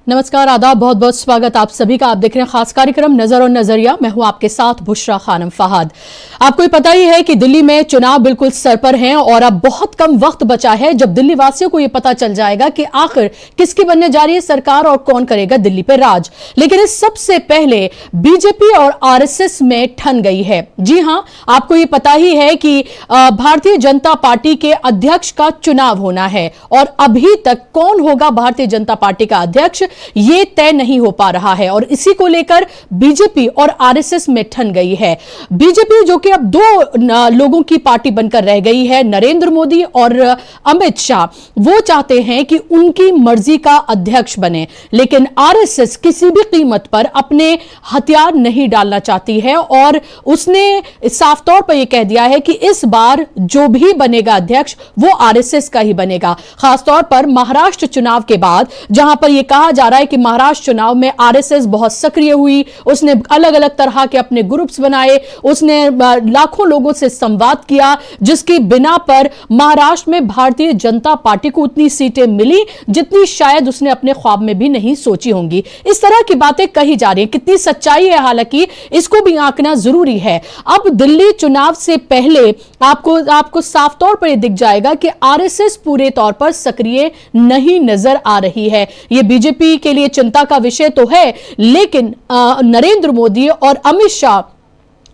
नमस्कार, आदाब, बहुत बहुत स्वागत आप सभी का। आप देख रहे हैं खास कार्यक्रम नजर और नजरिया। मैं हूं आपके साथ बुशरा खानम फहाद। आपको पता ही है कि दिल्ली में चुनाव बिल्कुल सर पर हैं और अब बहुत कम वक्त बचा है जब दिल्ली वासियों को यह पता चल जाएगा कि आखिर किसकी बनने जा रही है सरकार और कौन करेगा दिल्ली पर राज। लेकिन इस सबसे पहले बीजेपी और आरएसएस में ठन गई है। जी हां, आपको यह पता ही है कि भारतीय जनता पार्टी के अध्यक्ष का चुनाव होना है और अभी तक कौन होगा भारतीय जनता पार्टी का अध्यक्ष ये तय नहीं हो पा रहा है और इसी को लेकर बीजेपी और आरएसएस में ठन गई है। बीजेपी जो कि अब दो लोगों की पार्टी बनकर रह गई है, नरेंद्र मोदी और अमित शाह, वो चाहते हैं कि उनकी मर्जी का अध्यक्ष बने, लेकिन आरएसएस किसी भी कीमत पर अपने हथियार नहीं डालना चाहती है और उसने साफ तौर पर यह कह दिया है कि इस बार जो भी बनेगा अध्यक्ष वो आरएसएस का ही बनेगा। खासतौर पर महाराष्ट्र चुनाव के बाद जहां पर यह कहा जा रहा है कि महाराष्ट्र चुनाव में आरएसएस बहुत सक्रिय हुई, उसने अलग अलग तरह के अपने ग्रुप्स बनाए, उसने लाखों लोगों से संवाद किया, जिसकी बिना पर महाराष्ट्र में भारतीय जनता पार्टी को उतनी सीटें मिली जितनी शायद उसने अपने ख्वाब में भी नहीं सोची होंगी। इस तरह की बातें कही जा रही हैं। कितनी सच्चाई है हालांकि इसको भी आंकना जरूरी है। अब दिल्ली चुनाव से पहले आपको साफ तौर पर यह दिख जाएगा कि आरएसएस पूरे तौर पर सक्रिय नहीं नजर आ रही है। यह बीजेपी के लिए चिंता का विषय तो है, लेकिन नरेंद्र मोदी और अमित शाह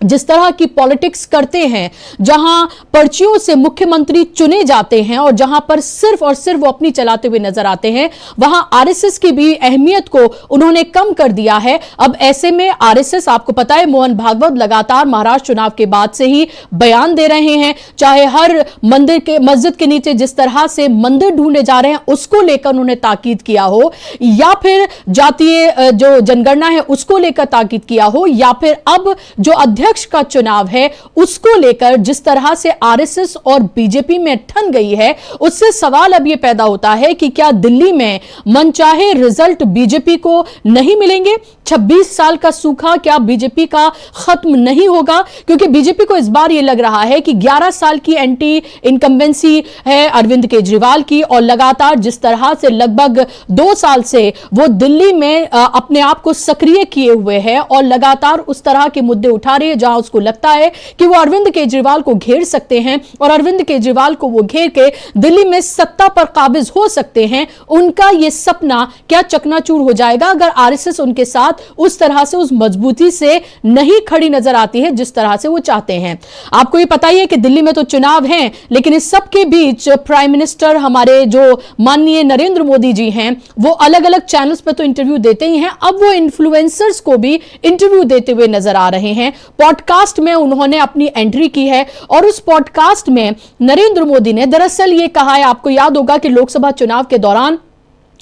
जिस तरह की पॉलिटिक्स करते हैं, जहां पर्चियों से मुख्यमंत्री चुने जाते हैं और जहां पर सिर्फ और सिर्फ वो अपनी चलाते हुए नजर आते हैं, वहां आरएसएस की भी अहमियत को उन्होंने कम कर दिया है। अब ऐसे में आरएसएस, आपको पता है मोहन भागवत लगातार महाराष्ट्र चुनाव के बाद से ही बयान दे रहे हैं, चाहे हर मस्जिद के नीचे जिस तरह से मंदिर ढूंढे जा रहे हैं उसको लेकर उन्होंने ताकीद किया हो, या फिर जातीय जो जनगणना है उसको लेकर ताकीद किया हो, या फिर अब जो अध्यक्ष का चुनाव है उसको लेकर जिस तरह से आरएसएस और बीजेपी में ठन गई है, उससे सवाल अब यह पैदा होता है कि क्या दिल्ली में मनचाहे रिजल्ट बीजेपी को नहीं मिलेंगे? 26 साल का सूखा क्या बीजेपी का खत्म नहीं होगा? क्योंकि बीजेपी को इस बार यह लग रहा है कि 11 साल की एंटी इनकम्बेंसी है अरविंद केजरीवाल की और लगातार जिस तरह से लगभग 2 साल से वो दिल्ली में अपने आप को सक्रिय किए हुए है और लगातार उस तरह के मुद्दे उठा रही है जहां उसको लगता है कि वो अरविंद केजरीवाल को घेर सकते हैं और अरविंद केजरीवाल को वो घेर के दिल्ली में सत्ता पर काबिज हो सकते हैं। उनका ये सपना क्या चकनाचूर हो जाएगा अगर आरएसएस उनके साथ उस तरह से, उस मजबूती से नहीं खड़ी नजर आती है जिस तरह से वो चाहते हैं। आपको ये पता ही है कि दिल्ली में तो चुनाव हैं, लेकिन इस सब के बीच प्राइम मिनिस्टर हमारे जो माननीय नरेंद्र मोदी जी हैं, वो अलग अलग चैनल्स पर तो इंटरव्यू देते ही हैं, अब वो इन्फ्लुएंसर्स को भी इंटरव्यू देते हुए नजर आ रहे हैं। पॉडकास्ट में उन्होंने अपनी एंट्री की है और उस पॉडकास्ट में नरेंद्र मोदी ने दरअसल ये कहा है, आपको याद होगा कि लोकसभा चुनाव के दौरान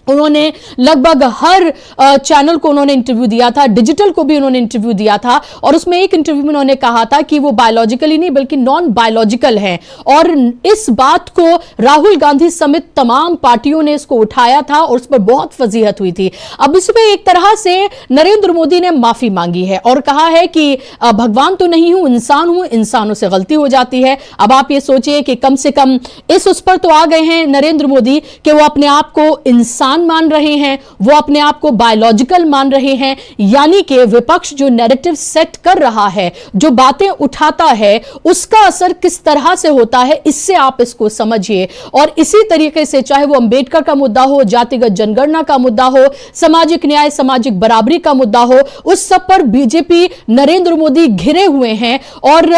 उन्होंने लगभग हर चैनल को उन्होंने इंटरव्यू दिया था, डिजिटल को भी उन्होंने इंटरव्यू दिया था और उसमें एक इंटरव्यू में उन्होंने कहा था कि वो बायोलॉजिकली नहीं बल्कि नॉन बायोलॉजिकल है और इस बात को राहुल गांधी समेत तमाम पार्टियों ने इसको उठाया था और उस पर बहुत फजीहत हुई थी। अब इसमें एक तरह से नरेंद्र मोदी ने माफी मांगी है और कहा है कि भगवान तो नहीं हूं, इंसान हूं, इंसानों से गलती हो जाती है। अब आप ये सोचिए कि कम से कम उस पर तो आ गए हैं नरेंद्र मोदी कि वो अपने आप को इंसान मान रहे हैं, वो अपने आप को बायोलॉजिकल मान रहे हैं, यानी कि विपक्ष जो नैरेटिव सेट कर रहा है, जो बातें उठाता है, उसका असर किस तरह से होता है, इससे आप इसको समझिए। और इसी तरीके से चाहे वो अंबेडकर का मुद्दा हो, जातिगत जनगणना का मुद्दा हो, सामाजिक न्याय, सामाजिक बराबरी का मुद्दा हो, उस सब पर बीजेपी नरेंद्र मोदी घिरे हुए हैं और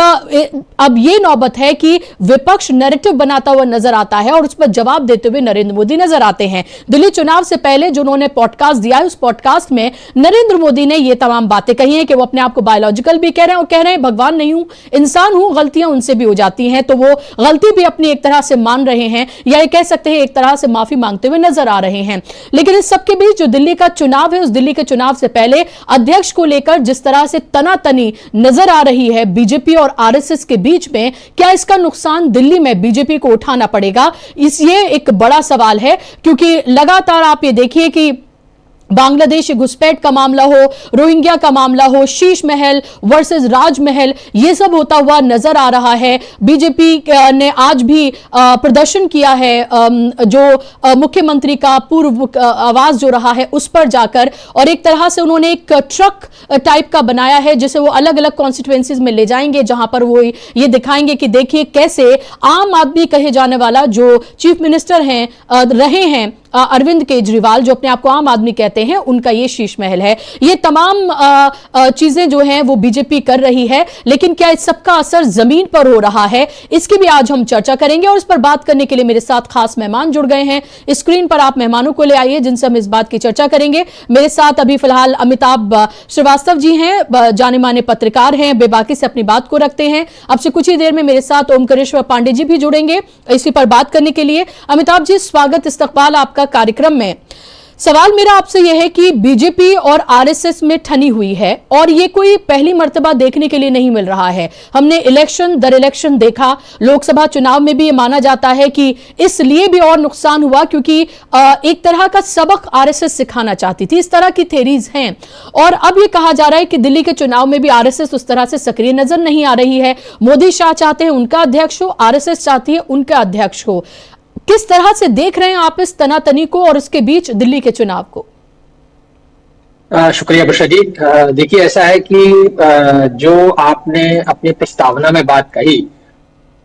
अब ये नौबत है कि विपक्ष नैरेटिव बनाता हुआ नजर आता है और उस पर जवाब देते हुए नरेंद्र मोदी नजर आते हैं। दिल्ली चुनाव से पहले जो उन्होंने पॉडकास्ट दिया है, उस पॉडकास्ट में नरेंद्र मोदी ने ये तमाम बातें कही हैं कि वो अपने आप को बायोलॉजिकल भी कह रहे हैं और कह रहे हैं भगवान नहीं हूं, इंसान हूं, गलतियां उनसे भी हो जाती हैं, तो वो गलती भी अपनी एक तरह से मान रहे हैं या ये कह सकते हैं एक तरह से माफी मांगते हुए नजर आ रहे हैं। लेकिन इस सबके बीच जो दिल्ली का चुनाव है, उस दिल्ली के चुनाव से पहले अध्यक्ष को लेकर जिस तरह से तनातनी नजर आ रही है बीजेपी और आरएसएस के बीच में, क्या इसका नुकसान दिल्ली में बीजेपी को उठाना पड़ेगा? ये एक बड़ा सवाल है क्योंकि लगातार आप ये देखिए कि बांग्लादेश घुसपैठ का मामला हो, रोहिंग्या का मामला हो, शीश महल वर्सेस राजमहल, ये सब होता हुआ नजर आ रहा है। बीजेपी ने आज भी प्रदर्शन किया है जो मुख्यमंत्री का पूर्व आवास जो रहा है उस पर जाकर, और एक तरह से उन्होंने एक ट्रक टाइप का बनाया है जिसे वो अलग अलग कॉन्स्टिट्यूएंसीज में ले जाएंगे, जहां पर वो ये दिखाएंगे कि देखिए कैसे आम आदमी कहे जाने वाला जो चीफ मिनिस्टर हैं रहे हैं अरविंद केजरीवाल, जो अपने आप को आम आदमी कहते हैं, उनका ये शीश महल है। ये तमाम चीजें जो हैं वो बीजेपी कर रही है, लेकिन क्या इस सबका असर जमीन पर हो रहा है, इसकी भी आज हम चर्चा करेंगे। और इस पर बात करने के लिए मेरे साथ खास मेहमान जुड़ गए हैं। स्क्रीन पर आप मेहमानों को ले आइए जिनसे हम इस बात की चर्चा करेंगे। मेरे साथ अभी फिलहाल अमिताभ श्रीवास्तव जी हैं, जाने माने पत्रकार हैं, बेबाकी से अपनी बात को रखते हैं। अब से कुछ ही देर में मेरे साथ ओमकारेश्वर पांडे जी भी जुड़ेंगे इसी पर बात करने के लिए। अमिताभ जी, स्वागत, इस्तकबाल आपका कार्यक्रम में। सवाल मेरा आपसे यह है कि बीजेपी और आरएसएस में ठनी हुई है, और ये कोई पहली मर्तबा देखने के लिए नहीं मिल रहा है। हमने इलेक्शन दर इलेक्शन देखा, लोकसभा चुनाव में भी ये माना जाता है कि इसलिए भी और नुकसान हुआ क्योंकि एक तरह का सबक आरएसएस सिखाना चाहती थी। इस तरह की थेरीज हैं, और अब ये कहा जा रहा है कि दिल्ली के चुनाव में भी आरएसएस उस तरह से सक्रिय नजर नहीं आ रही है। मोदी शाह चाहते हैं उनका अध्यक्ष हो, आरएसएस चाहती है उनका अध्यक्ष हो। किस तरह से देख रहे हैं आप इस तनातनी को और उसके बीच दिल्ली के चुनाव को? शुक्रिया बुशा जी। देखिए, ऐसा है कि जो आपने अपनी प्रस्तावना में बात कही,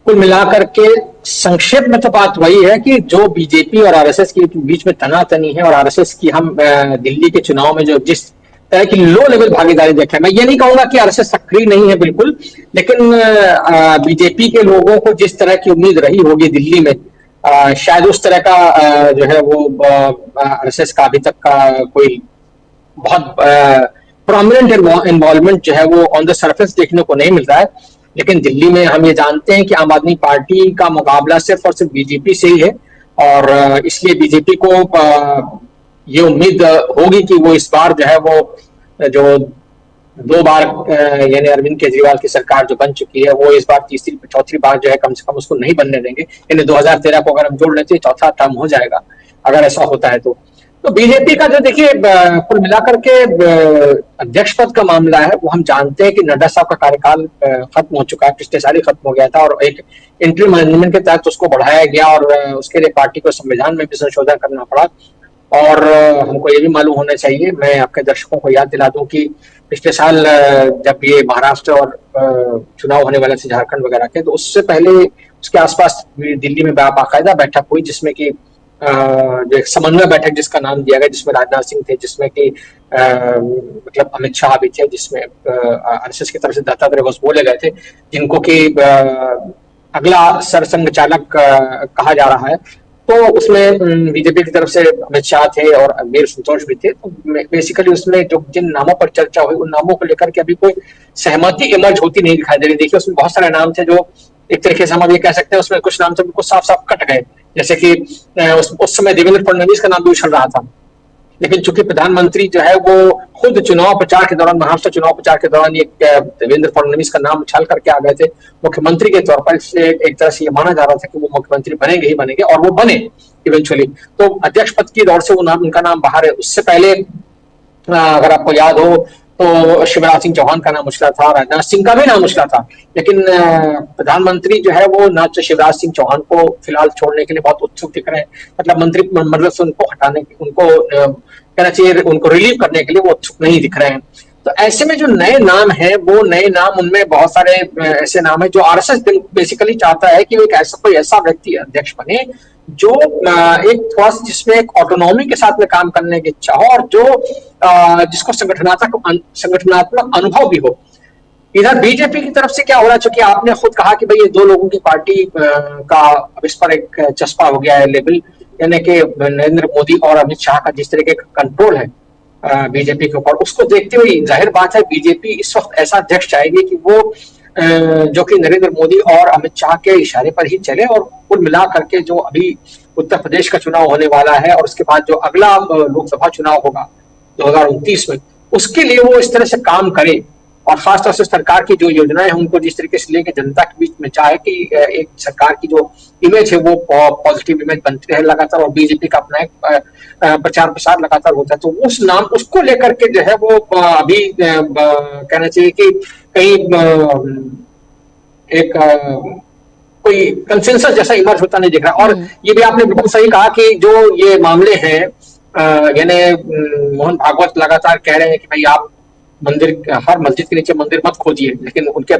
कुल मिलाकर के संक्षेप में तो बात वही है कि जो बीजेपी और आरएसएस के बीच में तनातनी है, और आरएसएस की हम दिल्ली के चुनाव में जो जिस तरह की लो लेवल भागीदारी देख रहे हैं, मैं ये नहीं कहूंगा कि आरएसएस सक्रिय नहीं है बिल्कुल, लेकिन बीजेपी के लोगों को जिस तरह की उम्मीद रही होगी दिल्ली में, शायद उस तरह का जो है वो आरएसएस का अभी तक का कोई बहुत प्रोमिनेंट इन्वॉल्वमेंट जो है वो ऑन द सरफेस देखने को नहीं मिल रहा है। लेकिन दिल्ली में हम ये जानते हैं कि आम आदमी पार्टी का मुकाबला सिर्फ और सिर्फ बीजेपी से ही है, और इसलिए बीजेपी को ये उम्मीद होगी कि वो इस बार जो है वो जो 2 बार यानी अरविंद केजरीवाल की सरकार जो बन चुकी है, वो इस बार तीसरी चौथी बार जो है कम से कम उसको नहीं बनने देंगे। यानी 2013 को अगर हम जोड़ लेते हैं, चौथा टर्म हो जाएगा अगर ऐसा होता है तो बीजेपी का जो देखिए कुल मिलाकर के अध्यक्ष पद का मामला है, वो हम जानते हैं कि नड्डा साहब का कार्यकाल खत्म हो चुका है, पिछले साल ही खत्म हो गया था, और एक इंटरिम मैनेजमेंट के तहत उसको बढ़ाया गया, और उसके लिए पार्टी को संविधान में भी संशोधन करना पड़ा। और हमको ये भी मालूम होना चाहिए, मैं आपके दर्शकों को याद दिला दूं कि पिछले साल जब ये महाराष्ट्र और चुनाव होने वाले थे झारखंड वगैरह के, तो उससे पहले उसके आसपास दिल्ली में बाकायदा बैठक हुई, जिसमें कि जो एक समन्वय बैठक जिसका नाम दिया गया, जिसमें राजनाथ सिंह थे, जिसमें कि मतलब अमित शाह भी थे, जिसमें आरएसएस की तरफ से दत्तात्रेय घोष बोले गए थे, जिनको कि अगला सरसंघ चालक कहा जा रहा है। तो उसमें बीजेपी की तरफ से अमित शाह थे और वीर संतोष भी थे। तो बेसिकली उसमें जो जिन नामों पर चर्चा हुई, उन नामों को लेकर के अभी कोई सहमति इमर्ज होती नहीं दिखाई दे रही। देखिए, उसमें बहुत सारे नाम थे जो एक तरीके से हम ये कह सकते हैं, उसमें कुछ नाम थे बिल्कुल साफ साफ कट गए, जैसे कि उस समय देवेंद्र फडणवीस का नाम भी उछल रहा था, लेकिन चूंकि प्रधानमंत्री जो है वो खुद चुनाव प्रचार के दौरान, महाराष्ट्र चुनाव प्रचार के दौरान ये देवेंद्र फडणवीस का नाम उछाल करके आ गए थे मुख्यमंत्री के तौर पर, इससे एक तरह से ये माना जा रहा था कि वो मुख्यमंत्री बनेंगे ही बनेंगे, और वो बने इवेंचुअली। तो अध्यक्ष पद की दौड़ से वो नाम, उनका नाम बाहर है। उससे पहले अगर आपको याद हो तो शिवराज सिंह चौहान का नाम उछला था, राजनाथ सिंह का भी नाम उछला था, लेकिन प्रधानमंत्री जो है वो ना तो शिवराज सिंह चौहान को फिलहाल छोड़ने के लिए बहुत उत्सुक दिख रहे हैं, मतलब मंत्री मंडल से उनको हटाने, उनको कहना चाहिए उनको रिलीव करने के लिए वो उत्सुक नहीं दिख रहे हैं। तो ऐसे में जो नए नाम है, वो नए नाम, उनमें बहुत सारे ऐसे नाम है जो आरएसएस बेसिकली चाहता है कि एक ऐसा कोई ऐसा व्यक्ति अध्यक्ष बने जो एक थोड़ा सा जिसमें एक ऑटोनॉमी के साथ में काम करने की इच्छा हो, और जो जिसको संगठनात्मक अनुभव भी हो। इधर बीजेपी की तरफ से क्या हो रहा है, चूंकि आपने खुद कहा कि भाई ये 2 लोगों की पार्टी का अब इस पर एक चस्पा हो गया है लेवल, यानी कि नरेंद्र मोदी और अमित शाह का जिस तरीके का कंट्रोल है बीजेपी के ऊपर, उसको देखते हुए जाहिर बात है बीजेपी इस वक्त ऐसा अध्यक्ष चाहेगी कि वो जो कि नरेंद्र मोदी और अमित शाह के इशारे पर ही चले, और कुल मिला करके जो अभी उत्तर प्रदेश का चुनाव होने वाला है और उसके बाद जो अगला लोकसभा चुनाव होगा 2029 में, उसके लिए वो इस तरह से काम करे और खासतौर से सरकार की जो योजनाएं हैं उनको जिस तरीके से लेके जनता के बीच में चाहे कि एक सरकार की जो इमेज है वो पॉजिटिव इमेज बनती रहे लगातार, और बीजेपी का अपना एक प्रचार प्रसार लगातार होता है, तो उस नाम उसको लेकर के जो है वो अभी कहना चाहिए कि कहीं एक कोई कंसेंसस जैसा इमर्ज होता नहीं दिख रहा। और ये भी आपने बिल्कुल सही कहा कि जो ये मामले हैं, यानी मोहन भागवत लगातार कह रहे हैं कि भाई आप मंदिर, हर मस्जिद के नीचे मंदिर मत खोजिए, लेकिन उनके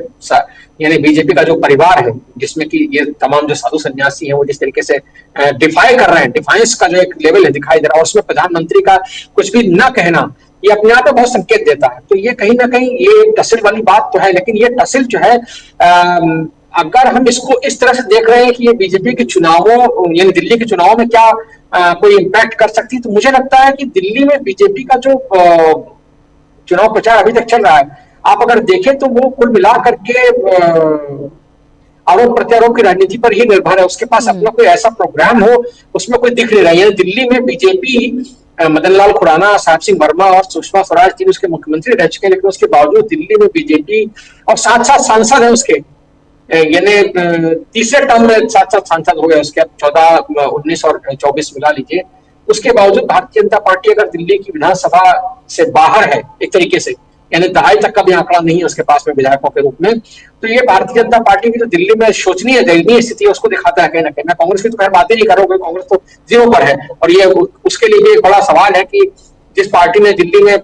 यानी बीजेपी का जो परिवार है जिसमें कि ये तमाम जो साधु सन्यासी हैं वो जिस तरीके से डिफाई कर रहे हैं, डिफाइंस का जो एक लेवल है दिखाई दे रहा है, और उसमें प्रधानमंत्री का कुछ भी न कहना ये अपने आप में बहुत संकेत देता है। तो ये कहीं ना कहीं ये टसिल वाली बात तो है, लेकिन ये टसिल जो है अगर हम इसको इस तरह से देख रहे हैं कि ये बीजेपी के चुनावों यानी दिल्ली के चुनावों में क्या कोई इम्पैक्ट कर सकती है, तो मुझे लगता है कि दिल्ली में बीजेपी का जो चुनाव प्रचार अभी तक चल रहा है, आप अगर देखें तो वो कुल मिला करके आरोप प्रत्यारोप की राजनीति पर ही निर्भर है। उसके पास अपना कोई ऐसा प्रोग्राम हो उसमें कोई दिख नहीं रहा है। दिल्ली में बीजेपी मदन लाल खुराना, साहब सिंह वर्मा और सुषमा स्वराज जी उसके मुख्यमंत्री रह चुके हैं, लेकिन उसके बावजूद दिल्ली में बीजेपी और साथ साथ सांसद है उसके, यानी तीसरे टर्म में साथ साथ सांसद हो गए उसके, अब 14, 19 और 24 मिला लीजिए। उसके बावजूद भारतीय जनता पार्टी अगर दिल्ली की विधानसभा से बाहर है एक तरीके से, यानी दहाई तक का भी आंकड़ा नहीं है उसके पास में विधायकों के रूप में, तो ये भारतीय जनता पार्टी की जो दिल्ली में शोचनीय दयनीय स्थिति है उसको दिखाता है कहीं ना कहीं। मैं कांग्रेस की तो खैर बात ही नहीं कर रहा हूँ, कांग्रेस तो 0 पर है, और ये उसके लिए भी एक बड़ा सवाल है कि जिस पार्टी ने दिल्ली में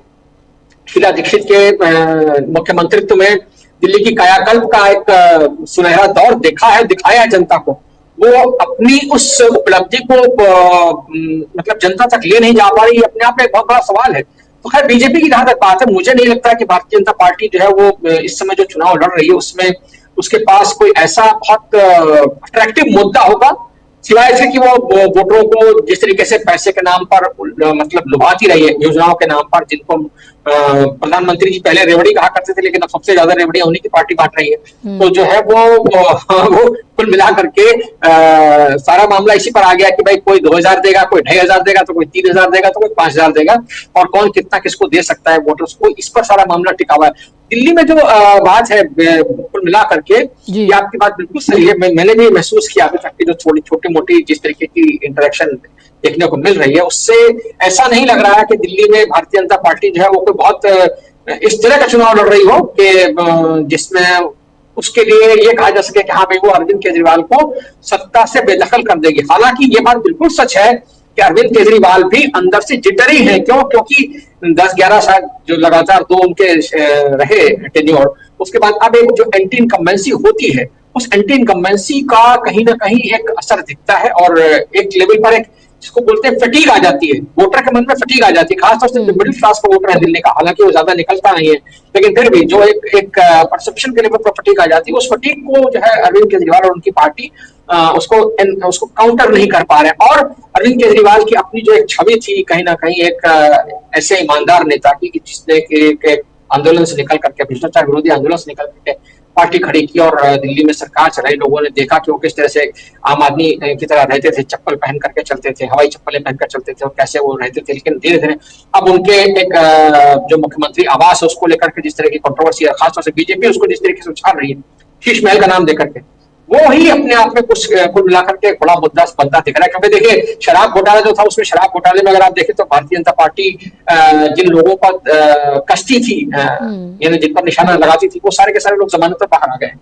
शीला दीक्षित के मुख्यमंत्रित्व में दिल्ली की कायाकल्प का एक सुनहरा दौर देखा है, दिखाया है जनता को, वो अपनी उस उपलब्धि को मतलब जनता तक ले नहीं जा पा रही, अपने आप में एक बहुत बड़ा सवाल है। तो खैर बीजेपी की जहां तक बात है, मुझे नहीं लगता कि भारतीय जनता पार्टी जो है वो इस समय जो चुनाव लड़ रही है उसमें उसके पास कोई ऐसा बहुत अट्रैक्टिव मुद्दा होगा, सिवाय इसके कि वो वोटरों को जिस तरीके से पैसे के नाम पर मतलब लुभाती रही है, योजनाओं के नाम पर, जिनको प्रधानमंत्री जी पहले रेवड़ी कहा करते थे, लेकिन अब सबसे ज्यादा रेवड़ियां उन्हीं की पार्टी बांट रही है। तो जो है वो कुल मिला करके सारा मामला इसी पर आ गया कि भाई कोई 2000 देगा, कोई 2500 देगा, तो कोई 3000 देगा, तो कोई 5000 देगा, और कौन कितना किसको दे सकता है वोटर्स को, इस पर सारा मामला टिका हुआ है। दिल्ली में जो बात है कुल मिला करके, ये आपकी बात बिल्कुल सही है। मैंने भी महसूस किया अभी तक की जो छोटी मोटी जिस तरीके की इंटरेक्शन देखने को मिल रही है, उससे ऐसा नहीं लग रहा है कि दिल्ली में भारतीय जनता पार्टी जो है वो कोई बहुत इस तरह का चुनाव लड़ रही हो कि जिसमें उसके लिए ये कहा जा सके कि हाँ भाई वो अरविंद केजरीवाल को सत्ता से बेदखल कर देगी। हालांकि ये बात बिल्कुल सच है कि अरविंद केजरीवाल भी अंदर से जिटरी है। क्यों? क्योंकि 10-11 साल जो लगातार दो उनके रहे टेन्योर, उसके बाद अब एक जो एंटी इनकम्बेंसी होती है, उस एंटी इनकम्बेंसी का कहीं ना कहीं एक असर दिखता है, और एक लेवल पर एक जिसको बोलते हैं फटीग आ जाती है, वोटर के मन में फटीग आ जाती है, खासतौर से मिडिल क्लास का वोटर है दिल्ली का, हालांकि वो ज्यादा निकलता नहीं है, लेकिन फिर भी जो एक परसेप्शन के लेवल पर फटीग आ जाती है, उस फटीग को जो है अरविंद केजरीवाल और उनकी पार्टी उसको काउंटर नहीं कर पा रहे। और अरविंद केजरीवाल की अपनी जो एक छवि थी कहीं ना कहीं एक ऐसे ईमानदार नेता की जिसने एक आंदोलन से निकल करके, भ्रष्टाचार विरोधी आंदोलन से निकल करके पार्टी खड़ी की और दिल्ली में सरकार चलाई, लोगों ने देखा कि वो किस तरह से आम आदमी की तरह रहते थे, चप्पल पहन करके चलते थे, हवाई चप्पलें पहनकर चलते थे, और कैसे वो रहते थे। लेकिन धीरे धीरे अब उनके एक जो मुख्यमंत्री आवास है उसको लेकर के जिस तरह की कंट्रोवर्सी है, खासतौर से बीजेपी उसको जिस तरीके से उछाल रही है, शीश महल का नाम देकर के, वो ही अपने आप में कुछ कुल मिलाकर के एक बड़ा मुद्दा बनता दिख रहा है। क्योंकि देखिए शराब घोटाला जो था, उसमें शराब घोटाले में अगर आप देखें तो भारतीय जनता पार्टी जिन लोगों पर कष्टी थी, यानी जिन पर निशाना लगाती थी, वो सारे के सारे लोग जमानत पर बाहर आ गए।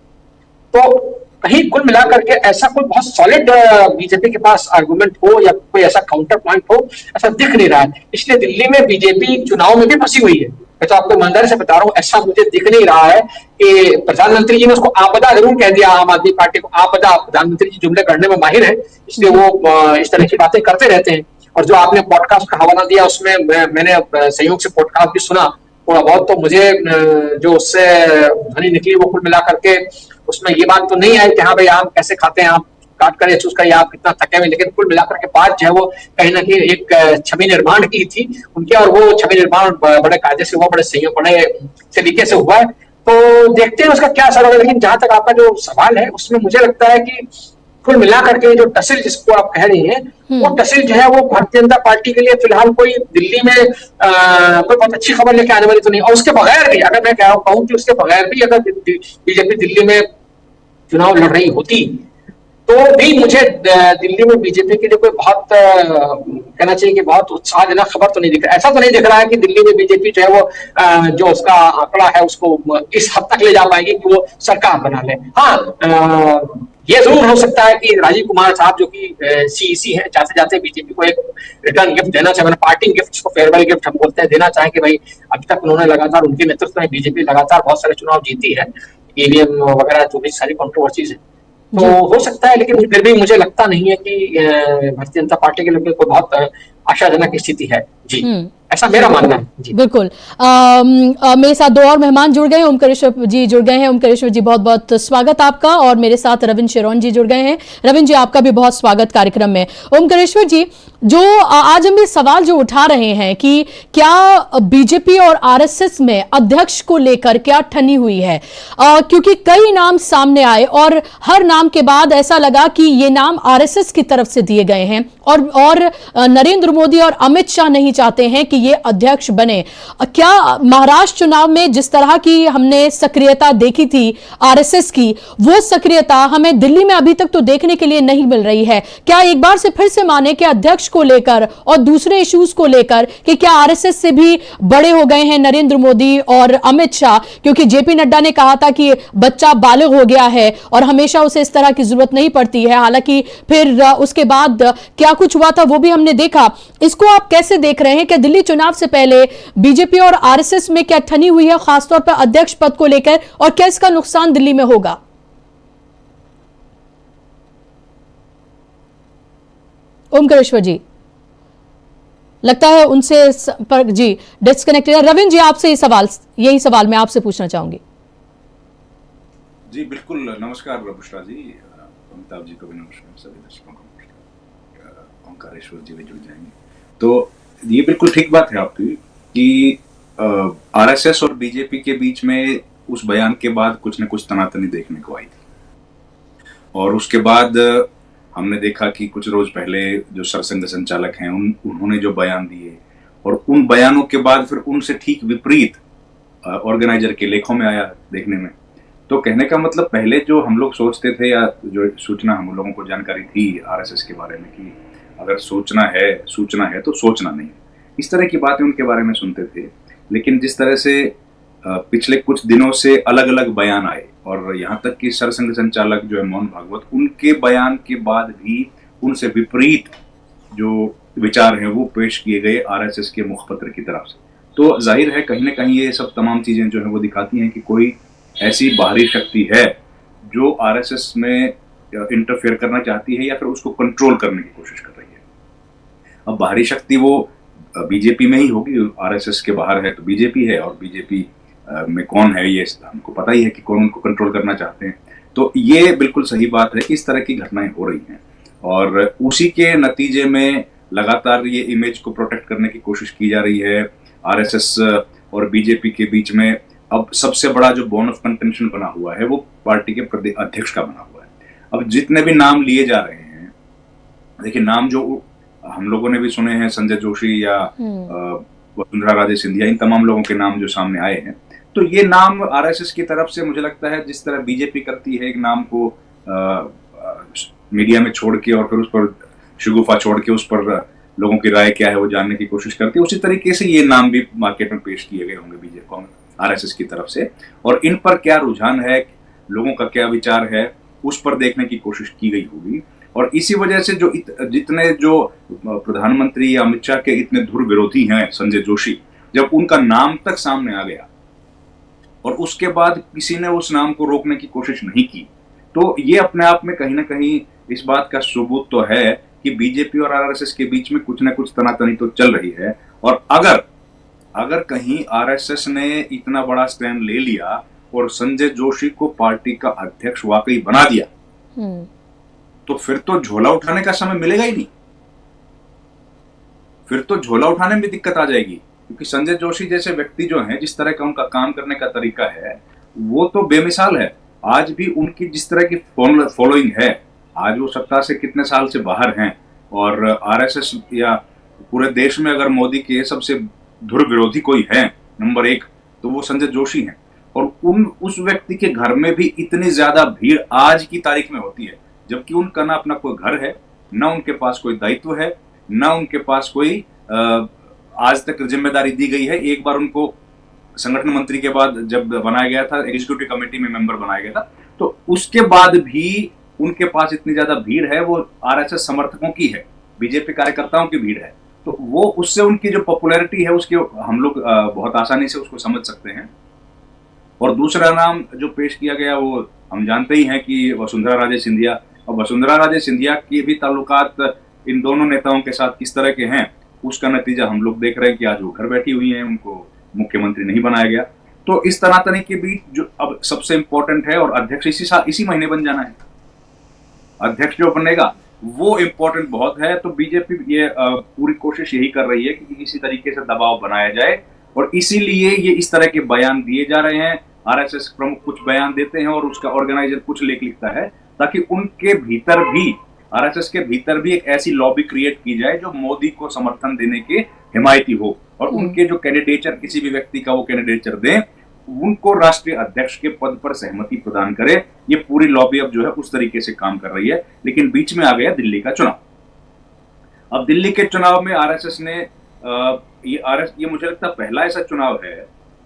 तो कहीं कुल मिलाकर के ऐसा कोई बहुत सॉलिड बीजेपी के पास आर्गुमेंट हो या कोई ऐसा काउंटर पॉइंट हो, ऐसा दिख नहीं रहा है। इसलिए दिल्ली में बीजेपी चुनाव में भी फंसी हुई है। मैं तो आपको ईमानदारी से बता रहा हूँ, ऐसा मुझे दिख नहीं रहा है कि प्रधानमंत्री जी ने उसको आपदा जरूर कह दिया, आम आदमी पार्टी को आपदा, प्रधानमंत्री जी जुमले करने में माहिर है, इसलिए वो इस तरह की बातें करते रहते हैं। और जो आपने पॉडकास्ट का हवाला दिया, उसमें मैंने संयोग से पॉडकास्ट भी सुना थोड़ा बहुत, तो मुझे जो उससे ध्वनि निकली वो कुल मिला करके उसमें ये बात तो नहीं आई कि हाँ भाई आम कैसे खाते हैं, आप काट कर चूज कर, आप कितना थके हुए, लेकिन कुल मिलाकर के बात जो है वो कहीं ना कहीं एक छवि निर्माण की थी उनके, और वो छवि निर्माण बड़े कायदे से हुआ, बड़े सहयोग, बड़े तरीके से हुआ है। तो देखते हैं उसका क्या असर होगा। लेकिन जहां तक आपका जो सवाल है उसमें मुझे लगता है कि कुल मिलाकर के जो टसिल जिसको आप कह रही हैं, वो टसिल जो है वो भारतीय जनता पार्टी के लिए फिलहाल कोई दिल्ली में कोई बहुत अच्छी खबर लेके आने वाली तो नहीं। और उसके बगैर भी अगर मैं कहूँ कि उसके बगैर भी अगर बीजेपी दिल्ली में चुनाव लड़ रही होती तो भी मुझे दिल्ली में बीजेपी के लिए कोई बहुत कहना चाहिए कि बहुत उत्साहजनक खबर तो नहीं दिख रहा। ऐसा तो नहीं दिख रहा है कि दिल्ली में बीजेपी जो है वो जो उसका आंकड़ा है उसको इस हद तक ले जा पाएगी कि वो सरकार बना ले। हाँ, ये जरूर हो सकता है कि राजीव कुमार साहब जो कि सीईसी है जाते जाते बीजेपी को एक रिटर्न गिफ्ट देना चाहे, पार्टिंग गिफ्ट, उसको फेयरवेल गिफ्ट हम बोलते हैं, देना चाहें कि भाई अभी तक उन्होंने लगातार, उनके नेतृत्व में बीजेपी लगातार बहुत सारे चुनाव जीती है, ईवीएम वगैरह जो भी सारी कंट्रोवर्सीज है, तो हो सकता है। लेकिन फिर भी मुझे लगता नहीं है कि भारतीय जनता पार्टी के लिए कोई बहुत आशाजनक स्थिति है जी, ऐसा मेरा मानना है जी। बिल्कुल। मेरे साथ दो और मेहमान जुड़ गए हैं, ओमकारेश्वर जी जुड़ गए हैं। ओमकारेश्वर जी बहुत बहुत स्वागत आपका, और मेरे साथ रविंद्र शिरोन जी जुड़ गए हैं। रविंद्र जी आपका भी बहुत स्वागत कार्यक्रम में। ओमकारेश्वर जी, जो आज हम ये सवाल जो उठा रहे हैं कि क्या बीजेपी और आरएसएस में अध्यक्ष को लेकर क्या ठनी हुई है, क्योंकि कई नाम सामने आए और हर नाम के बाद ऐसा लगा कि ये नाम आरएसएस की तरफ से दिए गए हैं, और नरेंद्र मोदी और अमित शाह नहीं चाहते हैं कि ये अध्यक्ष बने। क्या महाराष्ट्र चुनाव में जिस तरह की हमने सक्रियता देखी थी आरएसएस की, वो सक्रियता हमें दिल्ली में अभी तक तो देखने के लिए नहीं मिल रही है? क्या एक बार से फिर से माने कि अध्यक्ष को लेकर और दूसरे इश्यूज को लेकर कि क्या आरएसएस से भी बड़े हो गए हैं नरेंद्र मोदी और अमित शाह? क्योंकि जेपी नड्डा ने कहा था कि बच्चा बालिग हो गया है और हमेशा उसे इस तरह की जरूरत नहीं पड़ती है, हालांकि फिर उसके बाद क्या कुछ हुआ था वो भी हमने देखा। इसको आप कैसे देख रहे हैं कि दिल्ली चुनाव से पहले बीजेपी और आरएसएस में क्या ठनी हुई है, खासतौर पर अध्यक्ष पद को लेकर, और क्या इसका नुकसान दिल्ली में होगा? ओमकारेश्वर जी, लगता है उनसे पर जी डिस्कनेक्टेड है। रविंद्र जी, आपसे यही सवाल मैं आपसे पूछना चाहूंगी। जी बिल्कुल, नमस्कार बुशरा जी, अमिताभ जी को भी नमस्कार, सभी दर्शकों को नमस्कार। ओमकारेश्वर जी भी जुड़ जाएंगे। तो ये बिल्कुल ठीक बात है आपकी कि आरएसएस और बीजेपी के बीच में उस बयान के बाद कुछ न कुछ तनातनी देखने को आई थी, और उसके बाद हमने देखा कि कुछ रोज पहले जो सरसंघ संचालक हैं उन्होंने जो बयान दिए, और उन बयानों के बाद फिर उनसे ठीक विपरीत ऑर्गेनाइजर के लेखों में आया देखने में। तो कहने का मतलब, पहले जो हम लोग सोचते थे या जो सूचना हम लोगों को जानकारी थी आरएसएस के बारे में कि अगर सूचना है तो सोचना नहीं, इस तरह की बातें उनके बारे में सुनते थे। लेकिन जिस तरह से पिछले कुछ दिनों से अलग अलग बयान आए, और यहाँ तक कि सरसंघ संचालक जो है मोहन भागवत, उनके बयान के बाद भी उनसे विपरीत जो विचार हैं वो पेश किए गए आरएसएस के मुखपत्र की तरफ से, तो जाहिर है कहीं ना कहीं ये सब तमाम चीजें जो है वो दिखाती हैं कि कोई ऐसी बाहरी शक्ति है जो आरएसएस में इंटरफेयर करना चाहती है या फिर उसको कंट्रोल करने की कोशिश कर रही है। अब बाहरी शक्ति वो बीजेपी में ही होगी, आरएसएस के बाहर है तो बीजेपी है, और बीजेपी में कौन है ये हमको पता ही है कि कौन उनको कंट्रोल करना चाहते हैं। तो ये बिल्कुल सही बात है कि इस तरह की घटनाएं हो रही हैं, और उसी के नतीजे में लगातार ये इमेज को प्रोटेक्ट करने की कोशिश की जा रही है। आरएसएस और बीजेपी के बीच में अब सबसे बड़ा जो बोन ऑफ कंटेंशन बना हुआ है वो पार्टी के प्रदेश अध्यक्ष का बना हुआ है। अब जितने भी नाम लिए जा रहे हैं, देखिए नाम जो हम लोगों ने भी सुने हैं, संजय जोशी या वसुंधरा राजे सिंधिया, इन तमाम लोगों के नाम जो सामने आए हैं, तो ये नाम आरएसएस की तरफ से मुझे लगता है जिस तरह बीजेपी करती है एक नाम को मीडिया में छोड़ के और फिर उस पर शगुफा छोड़ के उस पर लोगों की राय क्या है वो जानने की कोशिश करती है, उसी तरीके से ये नाम भी मार्केट में पेश किए गए होंगे बीजेपी आरएसएस की तरफ से, और इन पर क्या रुझान है, लोगों का क्या विचार है, उस पर देखने की कोशिश की गई होगी। और इसी वजह से जो जितने जो प्रधानमंत्री या अमित शाह के इतने धुर विरोधी हैं संजय जोशी, जब उनका नाम तक सामने आ गया और उसके बाद किसी ने उस नाम को रोकने की कोशिश नहीं की, तो ये अपने आप में कहीं ना कहीं इस बात का सबूत तो है कि बीजेपी और आरएसएस के बीच में कुछ ना कुछ तनातनी तो चल रही है। और अगर कहीं आरएसएस ने इतना बड़ा स्टैंड ले लिया और संजय जोशी को पार्टी का अध्यक्ष वाकई बना दिया, तो फिर तो झोला उठाने का समय मिलेगा ही नहीं, फिर तो झोला उठाने में दिक्कत आ जाएगी। क्योंकि संजय जोशी जैसे व्यक्ति जो हैं, जिस तरह का उनका काम करने का तरीका है वो तो बेमिसाल है। आज भी उनकी जिस तरह की फॉलोइंग है आज वो सत्ता से कितने साल से बाहर हैं, और आरएसएस या पूरे देश में अगर मोदी के सबसे धुर विरोधी कोई है नंबर 1, तो वो संजय जोशी हैं। और उस व्यक्ति के घर में भी इतनी ज्यादा भीड़ आज की तारीख में होती है, जबकि उनका ना अपना कोई घर है, ना उनके पास कोई दायित्व है, ना उनके पास कोई आज तक जिम्मेदारी दी गई है। एक बार उनको संगठन मंत्री के बाद जब बनाया गया था, एग्जीक्यूटिव कमेटी में मेंबर बनाया गया था, तो उसके बाद भी उनके पास इतनी ज्यादा भीड़ है, वो आरएसएस समर्थकों की है, बीजेपी कार्यकर्ताओं की भीड़ है। तो वो उससे उनकी जो पॉपुलैरिटी है उसके हम लोग बहुत आसानी से उसको समझ सकते हैं। और दूसरा नाम जो पेश किया गया वो हम जानते ही हैं कि वसुंधरा राजे सिंधिया, और वसुंधरा राजे सिंधिया के भी ताल्लुकात इन दोनों नेताओं के साथ किस तरह के हैं, उसका नतीजा हम लोग देख रहे हैं कि आज वो घर बैठी हुई हैं, उनको मुख्यमंत्री नहीं बनाया गया। तो इस तनातनी के बीच जो अब सबसे इंपॉर्टेंट है, और अध्यक्ष इसी महीने बन जाना है, अध्यक्ष जो बनेगा वो इंपॉर्टेंट बहुत है। तो बीजेपी ये पूरी कोशिश यही कर रही है कि किसी तरीके से दबाव बनाया जाए, और इसीलिए ये इस तरह के बयान दिए जा रहे हैं। आरएसएस प्रमुख कुछ बयान देते हैं और उसका ऑर्गेनाइजर कुछ लेख लिखता है, ताकि उनके भीतर भी, आरएसएस के भीतर भी एक ऐसी लॉबी क्रिएट की जाए जो मोदी को समर्थन देने के हिमायती हो, और उनके जो कैंडिडेचर, किसी भी व्यक्ति का वो कैंडिडेचर दें, उनको राष्ट्रीय अध्यक्ष के पद पर सहमति प्रदान करे। ये पूरी लॉबी अब जो है उस तरीके से काम कर रही है। लेकिन बीच में आ गया दिल्ली का चुनाव। अब दिल्ली के चुनाव में आरएसएस ने ये मुझे लगता है पहला ऐसा चुनाव है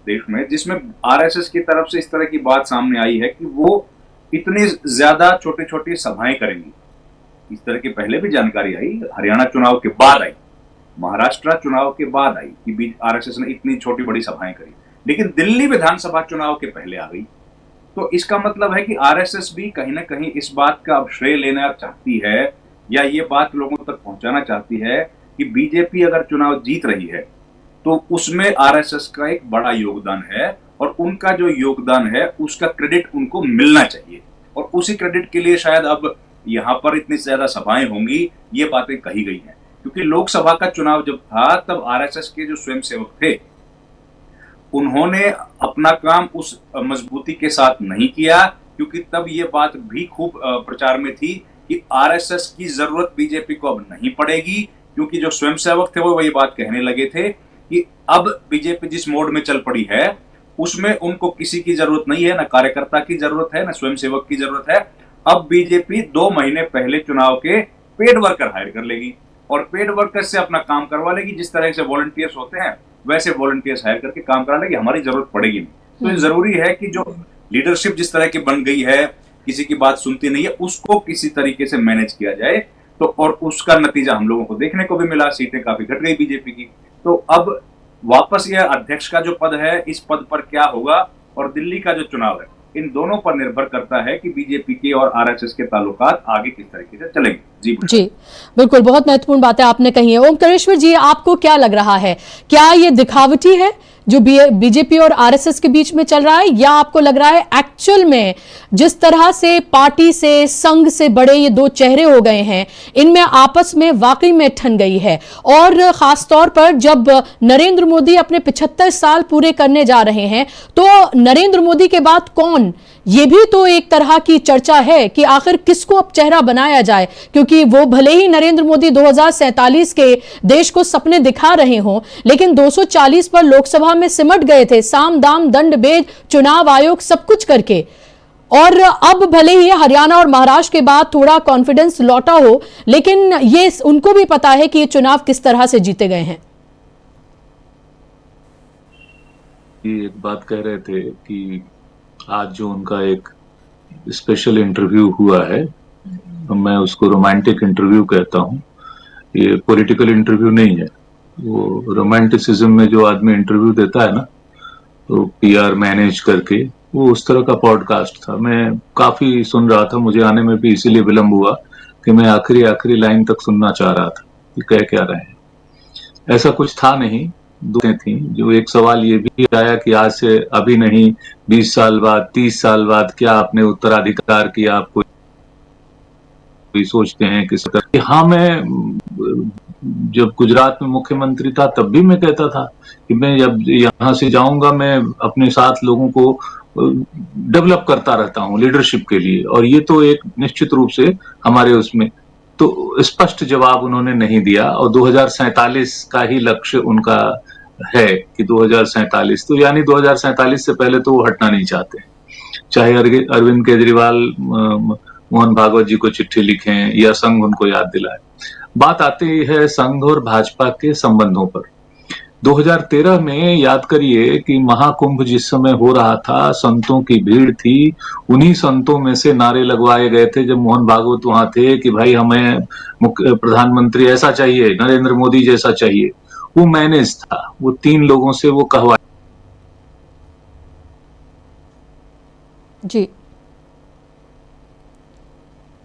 देश में जिसमें आरएसएस की तरफ से इस तरह की बात सामने आई है कि वो इतनी ज्यादा छोटी छोटी सभाएं करेंगी। इस तरह की पहले भी जानकारी आई, हरियाणा चुनाव के बाद आई, महाराष्ट्र चुनाव के बाद आई कि आरएसएस ने इतनी छोटी बड़ी सभाएं करी, लेकिन दिल्ली विधानसभा चुनाव के पहले आ गई। तो इसका मतलब है कि आरएसएस भी कहीं ना कहीं इस बात का अब श्रेय लेना चाहती है, या ये बात लोगों तक पहुंचाना चाहती है कि बीजेपी अगर चुनाव जीत रही है तो उसमें आरएसएस का एक बड़ा योगदान है, और उनका जो योगदान है उसका क्रेडिट उनको मिलना चाहिए। और उसी क्रेडिट के लिए शायद अब यहां पर इतनी ज्यादा सभाएं होंगी, ये बातें कही गई हैं। क्योंकि लोकसभा का चुनाव जब था तब आरएसएस के जो स्वयंसेवक थे उन्होंने अपना काम उस मजबूती के साथ नहीं किया, क्योंकि तब ये बात भी खूब प्रचार में थी कि आरएसएस की जरूरत बीजेपी को अब नहीं पड़ेगी, क्योंकि जो स्वयंसेवक थे वो ये बात कहने लगे थे कि अब बीजेपी जिस मोड में चल पड़ी है उसमें उनको किसी की जरूरत नहीं है, ना कार्यकर्ता की जरूरत है, ना स्वयंसेवक की जरूरत है। अब बीजेपी 2 महीने पहले चुनाव के पेड वर्कर हायर कर लेगी, और पेड वर्कर से अपना काम करवा लेगी। जिस तरह से वॉलंटियर्स होते हैं वैसे वॉलंटियर्स हायर करके काम करा लेगी, हमारी जरूरत पड़ेगी नहीं। तो ये जरूरी है कि जो लीडरशिप जिस तरह की बन गई है, किसी की बात सुनती नहीं है, उसको किसी तरीके से मैनेज किया जाए। तो और उसका नतीजा हम लोगों को देखने को भी मिला, सीटें काफी घट गई बीजेपी की। तो अब वापस यह अध्यक्ष का जो पद है, इस पद पर क्या होगा, और दिल्ली का जो चुनाव है, इन दोनों पर निर्भर करता है कि बीजेपी के और आरएसएस के ताल्लुकात आगे किस तरीके से चलेंगे। जी बिल्कुल, बहुत महत्वपूर्ण बातें आपने कही है। ओमकारेश्वर जी, आपको क्या लग रहा है, क्या ये दिखावटी है जो बीजेपी और आरएसएस के बीच में चल रहा है, या आपको लग रहा है एक्चुअल में जिस तरह से पार्टी से, संघ से बड़े ये 2 चेहरे हो गए हैं, इनमें आपस में वाकई में ठन गई है? और खासतौर पर जब नरेंद्र मोदी अपने 75 साल पूरे करने जा रहे हैं, तो नरेंद्र मोदी के बाद कौन, ये भी तो एक तरह की चर्चा है कि आखिर किसको अब चेहरा बनाया जाए, क्योंकि वो भले ही नरेंद्र मोदी 2047 के देश को सपने दिखा रहे हों, लेकिन 240 पर लोकसभा में सिमट गए थे, साम दाम दंड भेद, चुनाव आयोग सब कुछ करके। और अब भले ही हरियाणा और महाराष्ट्र के बाद थोड़ा कॉन्फिडेंस लौटा हो, लेकिन ये उनको भी पता है कि ये चुनाव किस तरह से जीते गए हैं। ये एक बात कह रहे थे कि आज जो उनका एक स्पेशल इंटरव्यू हुआ है, मैं उसको रोमांटिक इंटरव्यू कहता हूँ। ये पॉलिटिकल इंटरव्यू नहीं है। वो रोमांटिसिज्म में जो आदमी इंटरव्यू देता है ना, तो पीआर मैनेज करके, वो उस तरह का पॉडकास्ट था। मैं काफी सुन रहा था, मुझे आने में भी इसीलिए विलंब हुआ कि मैं आखिरी लाइन तक सुनना चाह रहा था कि कह क्या रहे हैं। ऐसा कुछ था नहीं, दुखें थी। जो एक सवाल ये भी आया कि आज से अभी नहीं, 20 साल बाद, 30 साल बाद क्या आपने उत्तराधिकार किया, आपको सोचते हैं कि हाँ, मैं जब गुजरात में मुख्यमंत्री था तब भी मैं कहता था कि मैं जब यहाँ से जाऊंगा मैं अपने साथ लोगों को डेवलप करता रहता हूं लीडरशिप के लिए, और ये तो एक निश्चित रूप से हमारे उसमें तो स्पष्ट जवाब उन्होंने नहीं दिया। और 2047 का ही लक्ष्य उनका है कि 2047, तो यानी 2047 से पहले तो वो हटना नहीं चाहते, चाहे अरविंद केजरीवाल मोहन भागवत जी को चिट्ठी लिखें या संघ उनको याद दिलाए। बात आती है संघ और भाजपा के संबंधों पर। 2013 में याद करिए कि महाकुंभ जिस समय हो रहा था, संतों की भीड़ थी, उन्हीं संतों में से नारे लगवाए गए थे जब मोहन भागवत वहां थे कि भाई हमें प्रधानमंत्री ऐसा चाहिए, नरेंद्र मोदी जैसा चाहिए। वो मैनेज था, वो 3 लोगों से वो कहवा। जी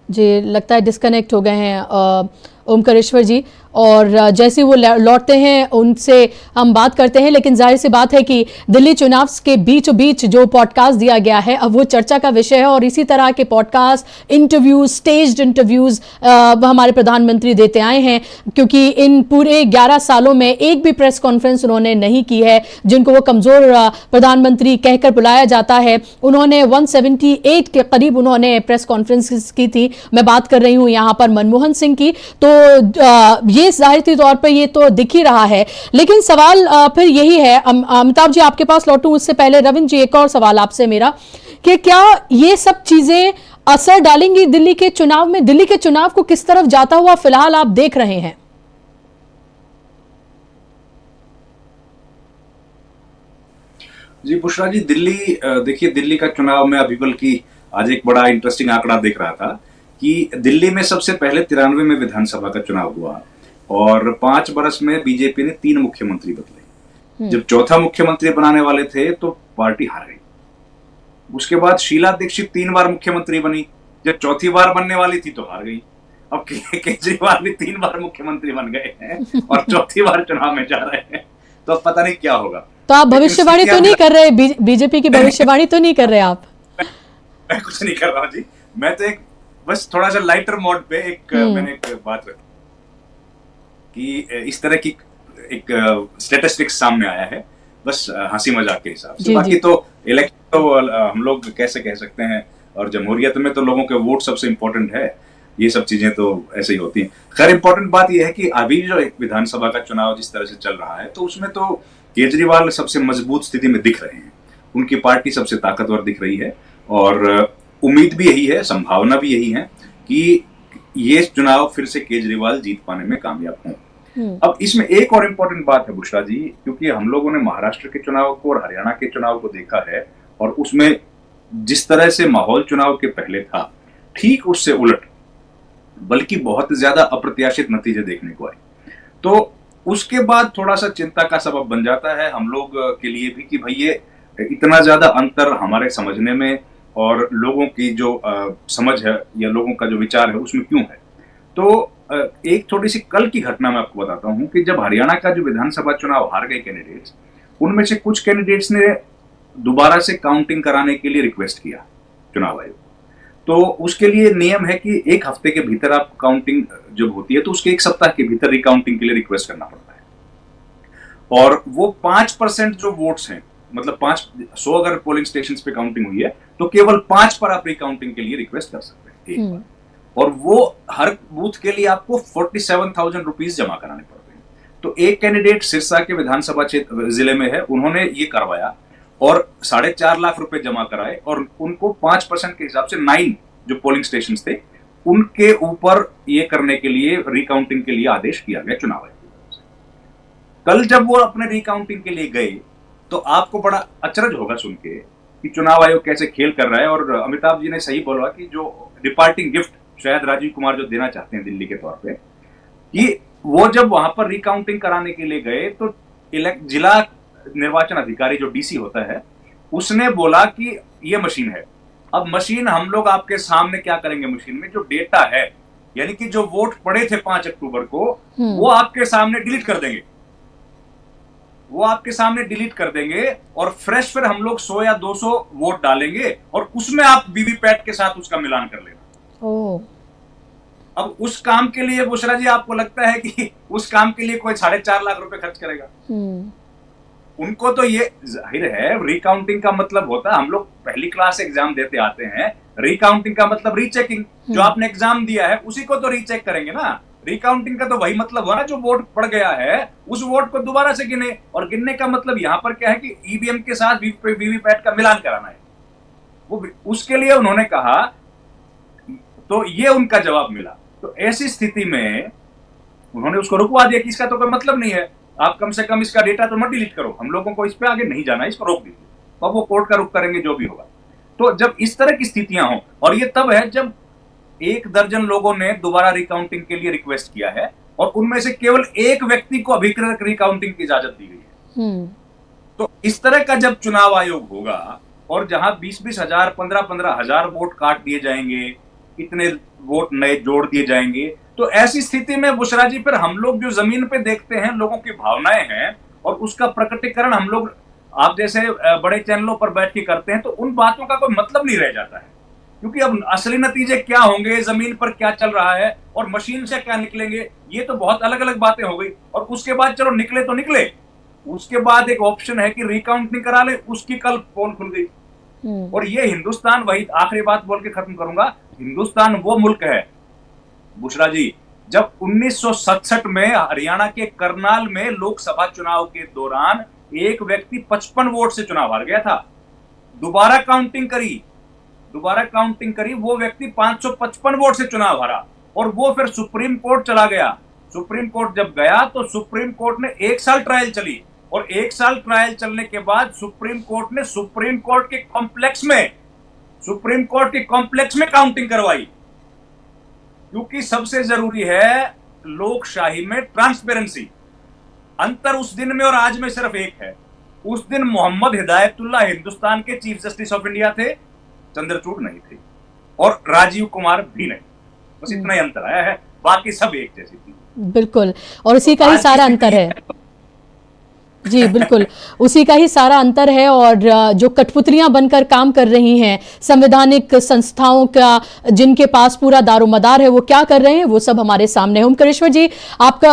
जी, लगता है डिस्कनेक्ट हो गए हैं ओमकारेश्वर जी, और जैसे वो लौटते हैं उनसे हम बात करते हैं। लेकिन जाहिर सी बात है कि दिल्ली चुनाव के बीचों बीच जो पॉडकास्ट दिया गया है अब वो चर्चा का विषय है, और इसी तरह के पॉडकास्ट, इंटरव्यूज, स्टेज्ड इंटरव्यूज हमारे प्रधानमंत्री देते आए हैं, क्योंकि इन पूरे 11 सालों में एक भी प्रेस कॉन्फ्रेंस उन्होंने नहीं की है जिनको वो कमजोर प्रधानमंत्री कहकर बुलाया जाता है। उन्होंने 178 के करीब उन्होंने प्रेस कॉन्फ्रेंस की थी। मैं बात कर रही हूँ यहाँ पर मनमोहन सिंह की। तो ये जाहिर तौर पर ये तो दिख ही रहा है, लेकिन सवाल फिर यही है, अमिताभ जी आपके पास लौटूं उससे पहले रविंद्र जी एक और सवाल आपसे मेरा, कि क्या ये सब चीजें असर डालेंगी दिल्ली के चुनाव में? दिल्ली के चुनाव को किस तरफ जाता हुआ फिलहाल आप देख रहे हैं? जी बुशरा जी, देखिए दिल्ली का चुनाव में अभी बल्कि आज एक बड़ा इंटरेस्टिंग आंकड़ा देख रहा था कि दिल्ली में सबसे पहले 93 में विधानसभा का चुनाव हुआ और 5 बरस में बीजेपी ने 3 मुख्यमंत्री बदले। जब चौथा मुख्यमंत्री बनाने वाले थे तो पार्टी हार गई। उसके बाद शीला दीक्षित 3 बार मुख्यमंत्री बनी, जब चौथी बार बनने वाली थी तो हार गई। अब केजरीवाल भी 3 बार मुख्यमंत्री बन गए हैं और चौथी बार चुनाव में जा रहे हैं, तो अब पता नहीं क्या होगा। तो आप भविष्यवाणी तो नहीं कर रहे, बीजेपी की भविष्यवाणी तो नहीं कर रहे आप? मैं कुछ नहीं कर रहा हूँ जी, मैं तो एक बस थोड़ा सा लाइटर मोड पे मैंने एक बात रखी कि इस तरह की एक स्टैटिस्टिक्स सामने आया है, बस हंसी मजाक के हिसाब से। बाकी तो इलेक्शन तो हम लोग कैसे कह सकते हैं, और जमहूरियत में तो लोगों के वोट सबसे इंपॉर्टेंट है, ये सब चीजें तो ऐसे ही होती हैं। खैर इंपॉर्टेंट बात यह है कि अभी जो एक विधानसभा का चुनाव जिस तरह से चल रहा है, तो उसमें तो केजरीवाल सबसे मजबूत स्थिति में दिख रहे हैं, उनकी पार्टी सबसे ताकतवर दिख रही है, और उम्मीद भी यही है, संभावना भी यही है कि ये चुनाव फिर से केजरीवाल जीत पाने में कामयाब हों। अब इसमें एक और इम्पोर्टेंट बात है बुशरा जी, क्योंकि हम लोगों ने महाराष्ट्र के चुनाव को और हरियाणा के चुनाव को देखा है, और उसमें जिस तरह से माहौल चुनाव के पहले था, ठीक उससे उलट बल्कि बहुत ज्यादा अप्रत्याशित नतीजे देखने को आए। तो उसके बाद थोड़ा सा चिंता का सबब बन जाता है हम लोग के लिए भी कि भाई ये इतना ज्यादा अंतर हमारे समझने में और लोगों की जो समझ है या लोगों का जो विचार है उसमें क्यों है। तो एक थोड़ी सी कल की घटना मैं आपको बताता हूं कि जब हरियाणा का जो विधानसभा चुनाव हार गए कैंडिडेट्स, उनमें से कुछ कैंडिडेट्स ने दोबारा से काउंटिंग कराने के लिए रिक्वेस्ट किया चुनाव आयोग। तो उसके लिए नियम है कि 1 हफ्ते के भीतर आप काउंटिंग जब होती है तो उसके 1 सप्ताह के भीतर रिकाउंटिंग के लिए रिक्वेस्ट करना पड़ता है। और वो 5% जो वोट्स हैं, मतलब 100 अगर पोलिंग स्टेशन पे काउंटिंग हुई है तो केवल 5 पर आप रिकाउंटिंग के लिए रिक्वेस्ट कर सकते हैं एक बार, और वो हर बूथ के लिए आपको 47,000 रुपीज जमा कराने पड़ते हैं। तो एक कैंडिडेट सिरसा के विधानसभा क्षेत्र जिले में है, उन्होंने ये करवाया और 4.5 लाख रुपए जमा कराए, और उनको 5% के हिसाब से 9 जो पोलिंग स्टेशन थे उनके ऊपर ये करने के लिए, रिकाउंटिंग के लिए आदेश किया गया चुनाव आयोग से। कल जब वो अपने रिकाउंटिंग के लिए गए तो आपको बड़ा अचरज होगा सुन के कि चुनाव आयोग कैसे खेल कर रहा है। और अमिताभ जी ने सही बोला कि जो डिपार्टिंग गिफ्ट शायद राजीव कुमार जो देना चाहते हैं दिल्ली के तौर पे, कि वो जब वहां पर रिकाउंटिंग कराने के लिए गए तो जिला निर्वाचन अधिकारी जो डीसी होता है उसने बोला कि ये मशीन है। अब मशीन हम लोग आपके सामने क्या करेंगे, मशीन में जो डेटा है यानी कि जो वोट पड़े थे 5 अक्टूबर को वो आपके सामने डिलीट कर देंगे, वो आपके सामने डिलीट कर देंगे और फ्रेश फिर हम लोग 100 या 200 वोट डालेंगे और उसमें आप वीवीपैट के साथ उसका मिलान कर लेना। अब उस काम के लिए बुशरा जी आपको लगता है कि उस काम के लिए कोई 4.5 लाख रुपए खर्च करेगा? उनको तो ये जाहिर है, रिकाउंटिंग का मतलब होता है, हम लोग पहली क्लास एग्जाम देते आते हैं, रिकाउंटिंग का मतलब रीचेकिंग। जो आपने एग्जाम दिया है उसी को तो रीचेक करेंगे ना। रिकाउंटिंग का तो वही मतलब हुआ ना, जो वोट पड़ गया है उस वोट को दोबारा से गिने। और गिनने का मतलब यहां पर क्या है कि ईवीएम के साथ वीवीपैट का मिलान कराना है, वो उसके लिए उन्होंने कहा, तो ये उनका जवाब मिला। तो ऐसी स्थिति में उन्होंने उसको रुकवा दिया कि इसका तो कोई मतलब नहीं है, आप कम से कम इसका डेटा तो मत डिलीट करो, हम लोगों को इस पे आगे नहीं जाना है, इसको रोक दीजिए। अब वो कोर्ट का रुख करेंगे जो भी होगा। तो जब इस तरह की स्थितियां हों, और ये तब है जब 1 दर्जन लोगों ने दोबारा रिकाउंटिंग के लिए रिक्वेस्ट किया है और उनमें से केवल 1 व्यक्ति को अभी रिकाउंटिंग की इजाजत दी गई है। तो इस तरह का जब चुनाव आयोग होगा और जहां 20-20 हजार, 15-15 हजार वोट काट दिए जाएंगे, इतने वोट नए जोड़ दिए जाएंगे, तो ऐसी स्थिति में बुशरा जी फिर हम लोग जो जमीन पे देखते हैं, लोगों की भावनाएं हैं और उसका प्रकटीकरण हम लोग आप जैसे बड़े चैनलों पर बैठ के करते हैं, तो उन बातों का कोई मतलब नहीं रह जाता है। क्योंकि अब असली नतीजे क्या होंगे, जमीन पर क्या चल रहा है और मशीन से क्या निकलेंगे, ये तो बहुत अलग अलग बातें हो गई। और उसके बाद चलो निकले तो निकले, उसके बाद एक ऑप्शन है कि रिकाउंट नहीं करा ले, उसकी कल पोल खुल गई। और ये हिंदुस्तान, वही आखिरी बात बोल के खत्म करूंगा, हिंदुस्तान वो मुल्क है बुशरा जी, जब 1967 में हरियाणा के करनाल में लोकसभा चुनाव के दौरान एक व्यक्ति 55 वोट से चुनाव हार गया था। दोबारा काउंटिंग करी, वो व्यक्ति 555 वोट से चुनाव हारा और वो फिर सुप्रीम कोर्ट चला गया। सुप्रीम कोर्ट जब गया तो सुप्रीम कोर्ट ने 1 साल ट्रायल चली और 1 साल ट्रायल चलने के बाद सुप्रीम कोर्ट ने सुप्रीम कोर्ट के कॉम्प्लेक्स में काउंटिंग करवाई। क्योंकि सबसे जरूरी है लोकशाही में ट्रांसपेरेंसी। अंतर उस दिन में और आज में सिर्फ एक है, उस दिन मोहम्मद हिदायतुल्लाह हिंदुस्तान के चीफ जस्टिस ऑफ इंडिया थे, चंद्रचूड़ नहीं थे, और राजीव कुमार भी नहीं। बस इतना ही अंतर आया है, बाकी सब एक जैसी थी। बिल्कुल, और उसी का ही सारा अंतर है। जी बिल्कुल, उसी का ही सारा अंतर है। और जो कठपुतलियां बनकर काम कर रही हैं संवैधानिक संस्थाओं का, जिनके पास पूरा दारोमदार है, वो क्या कर रहे हैं वो सब हमारे सामने है। ओमकारेश्वर जी, आपका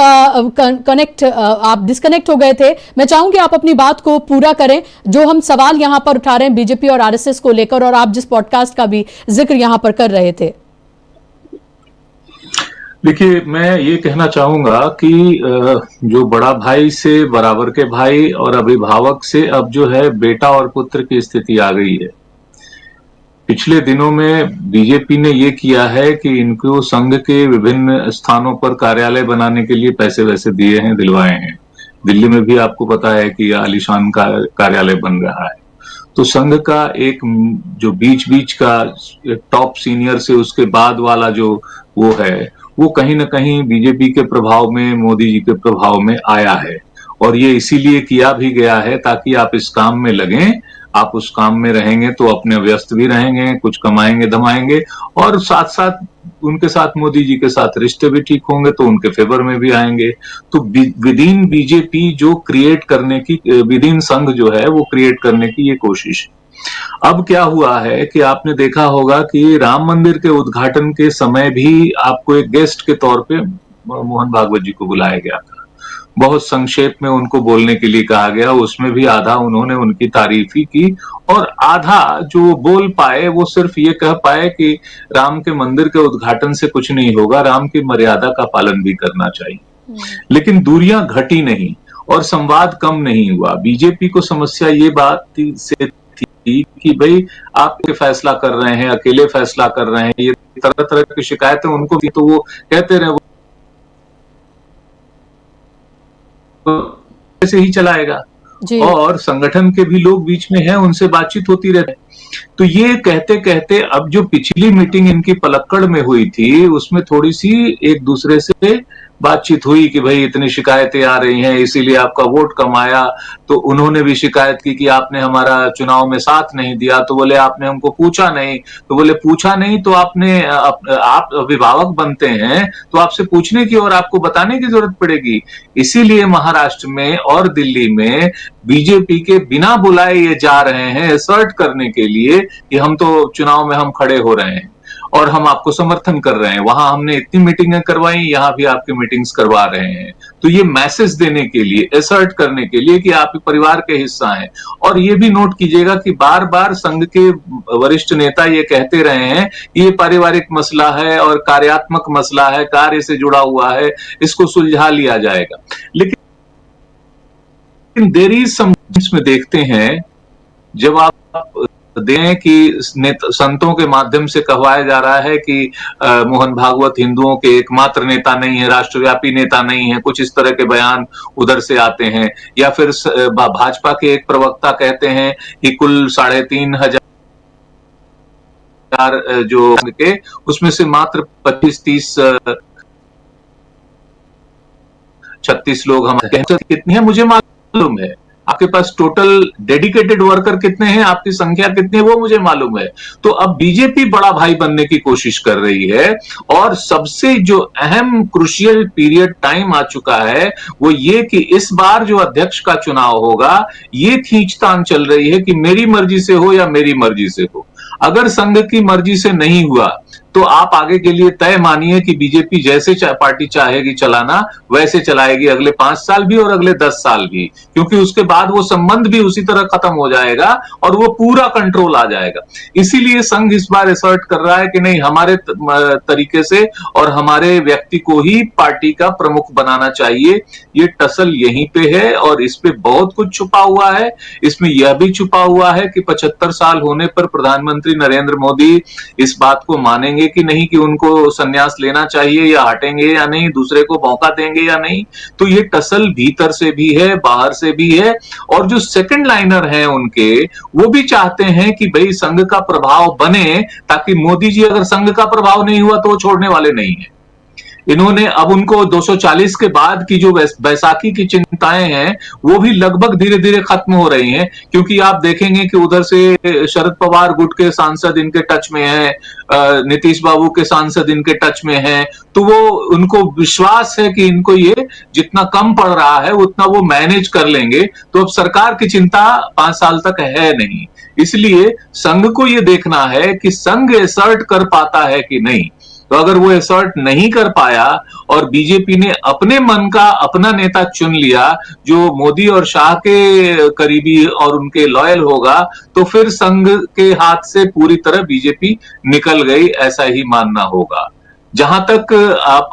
आप डिस्कनेक्ट हो गए थे, मैं चाहूंगी आप अपनी बात को पूरा करें। जो हम सवाल यहां पर उठा रहे हैं बीजेपी और आरएसएस को लेकर, और आप जिस पॉडकास्ट का भी जिक्र यहां पर कर रहे थे। देखिए, मैं ये कहना चाहूंगा कि जो बड़ा भाई से बराबर के भाई और अभिभावक से अब जो है बेटा और पुत्र की स्थिति आ गई है। पिछले दिनों में बीजेपी ने ये किया है कि इनको संघ के विभिन्न स्थानों पर कार्यालय बनाने के लिए पैसे वैसे दिए हैं, दिलवाए हैं। दिल्ली में भी आपको पता है कि आलीशान का कार्यालय बन रहा है। तो संघ का एक जो बीच का टॉप सीनियर से उसके बाद वाला जो वो है, वो कहीं ना कहीं बीजेपी के प्रभाव में, मोदी जी के प्रभाव में आया है। और ये इसीलिए किया भी गया है ताकि आप इस काम में लगें, आप उस काम में रहेंगे तो अपने व्यस्त भी रहेंगे, कुछ कमाएंगे धमाएंगे, और साथ साथ उनके साथ मोदी जी के साथ रिश्ते भी ठीक होंगे तो उनके फेवर में भी आएंगे। तो विदिन बीजेपी जो क्रिएट करने की, विदिन संघ जो है वो क्रिएट करने की ये कोशिश। अब क्या हुआ है कि आपने देखा होगा कि राम मंदिर के उद्घाटन के समय भी आपको एक गेस्ट के तौर पे मोहन भागवत जी को बुलाया गया था। बहुत संक्षेप में उनको बोलने के लिए कहा गया, उसमें भी आधा उन्होंने उनकी तारीफ ही की और आधा जो बोल पाए वो सिर्फ ये कह पाए कि राम के मंदिर के उद्घाटन से कुछ नहीं होगा, राम की मर्यादा का पालन भी करना चाहिए। लेकिन दूरियां घटी नहीं और संवाद कम नहीं हुआ। बीजेपी को समस्या ये बात से थी कि भाई आप फैसला कर रहे हैं, अकेले फैसला कर रहे हैं, ये तरह तरह की शिकायतें उनको थी, तो वो कहते रहे ऐसे ही चलाएगा। और संगठन के भी लोग बीच में हैं, उनसे बातचीत होती रहती है। तो ये कहते कहते अब जो पिछली मीटिंग इनकी पलक्कड़ में हुई थी उसमें थोड़ी सी एक दूसरे से बातचीत हुई कि भाई इतनी शिकायतें आ रही हैं इसीलिए आपका वोट कम आया। तो उन्होंने भी शिकायत की कि आपने हमारा चुनाव में साथ नहीं दिया। तो बोले आपने हमको पूछा नहीं। तो बोले पूछा नहीं तो आपने आप अभिभावक बनते हैं तो आपसे पूछने की और आपको बताने की जरूरत पड़ेगी। इसीलिए महाराष्ट्र में और दिल्ली में बीजेपी के बिना बुलाए ये जा रहे हैं असर्ट करने के लिए कि हम तो चुनाव में हम खड़े हो रहे हैं। और हम आपको समर्थन कर रहे हैं, वहां हमने इतनी मीटिंगें करवाई, यहां भी आपकी मीटिंग्स करवा रहे हैं। तो ये मैसेज देने के लिए, असर्ट करने के लिए कि आप परिवार के हिस्सा हैं। और ये भी नोट कीजिएगा कि बार बार संघ के वरिष्ठ नेता ये कहते रहे हैं ये पारिवारिक मसला है और कार्यात्मक मसला है, कार्य से जुड़ा हुआ है, इसको सुलझा लिया जाएगा। लेकिन देयर इज सम में देखते हैं, जब आप दें कि संतों के माध्यम से कहवाया जा रहा है कि मोहन भागवत हिंदुओं के एकमात्र नेता नहीं है, राष्ट्रव्यापी नेता नहीं है, कुछ इस तरह के बयान उधर से आते हैं, या फिर भाजपा के एक प्रवक्ता कहते हैं कि कुल 3,500 जो के उसमें से मात्र 25-30 36 लोग हमारे कितनी है मुझे मालूम है, आपके पास टोटल डेडिकेटेड वर्कर कितने हैं, आपकी संख्या कितनी है वो मुझे मालूम है। तो अब बीजेपी बड़ा भाई बनने की कोशिश कर रही है, और सबसे जो अहम क्रूशियल पीरियड टाइम आ चुका है वो ये कि इस बार जो अध्यक्ष का चुनाव होगा, ये खींचतान चल रही है कि मेरी मर्जी से हो या मेरी मर्जी से हो। अगर संघ की मर्जी से नहीं हुआ तो आप आगे के लिए तय मानिए कि बीजेपी जैसे पार्टी चाहेगी चलाना वैसे चलाएगी, अगले 5 साल भी और अगले 10 साल भी, क्योंकि उसके बाद वो संबंध भी उसी तरह खत्म हो जाएगा और वो पूरा कंट्रोल आ जाएगा। इसीलिए संघ इस बार असर्ट कर रहा है कि नहीं, हमारे तरीके से और हमारे व्यक्ति को ही पार्टी का प्रमुख बनाना चाहिए। ये टसल यहीं पे है और इस पे बहुत कुछ छुपा हुआ है। इसमें यह भी छुपा हुआ है कि 75 साल होने पर प्रधानमंत्री नरेंद्र मोदी इस बात को मानेंगे कि नहीं कि उनको संन्यास लेना चाहिए, या हटेंगे या नहीं, दूसरे को मौका देंगे या नहीं। तो ये टसल भीतर से भी है, बाहर से भी है। और जो सेकंड लाइनर हैं उनके, वो भी चाहते हैं कि भाई संघ का प्रभाव बने, ताकि मोदी जी अगर संघ का प्रभाव नहीं हुआ तो वो छोड़ने वाले नहीं है। इन्होंने अब उनको 240 के बाद की जो बैसाखी की चिंताएं हैं वो भी लगभग धीरे धीरे खत्म हो रही हैं, क्योंकि आप देखेंगे कि उधर से शरद पवार गुट के सांसद इनके टच में हैं, नीतीश बाबू के सांसद इनके टच में हैं। तो वो उनको विश्वास है कि इनको ये जितना कम पड़ रहा है उतना वो मैनेज कर लेंगे। तो अब सरकार की चिंता 5 साल तक है नहीं। इसलिए संघ को ये देखना है कि संघ असर्ट कर पाता है कि नहीं। तो अगर वो असर्ट नहीं कर पाया और बीजेपी ने अपने मन का अपना नेता चुन लिया जो मोदी और शाह के करीबी और उनके लॉयल होगा, तो फिर संघ के हाथ से पूरी तरह बीजेपी निकल गई, ऐसा ही मानना होगा। जहां तक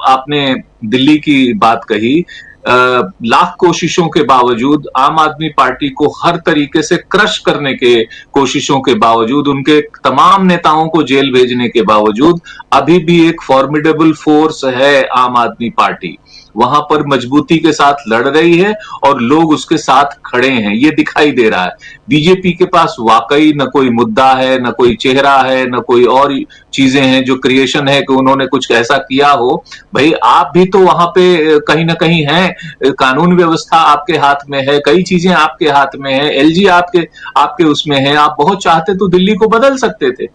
आपने दिल्ली की बात कही, लाख कोशिशों के बावजूद, आम आदमी पार्टी को हर तरीके से क्रश करने के कोशिशों के बावजूद, उनके तमाम नेताओं को जेल भेजने के बावजूद, अभी भी एक फॉर्मिडेबल फोर्स है आम आदमी पार्टी। वहां पर मजबूती के साथ लड़ रही है और लोग उसके साथ खड़े हैं, ये दिखाई दे रहा है। बीजेपी के पास वाकई न कोई मुद्दा है, न कोई चेहरा है, न कोई और चीजें हैं जो क्रिएशन है कि उन्होंने कुछ ऐसा किया हो। भाई आप भी तो वहां पे कहीं ना कहीं हैं, कानून व्यवस्था आपके हाथ में है, कई चीजें आपके हाथ में है, एलजी आपके उसमें है। आप बहुत चाहते तो दिल्ली को बदल सकते थे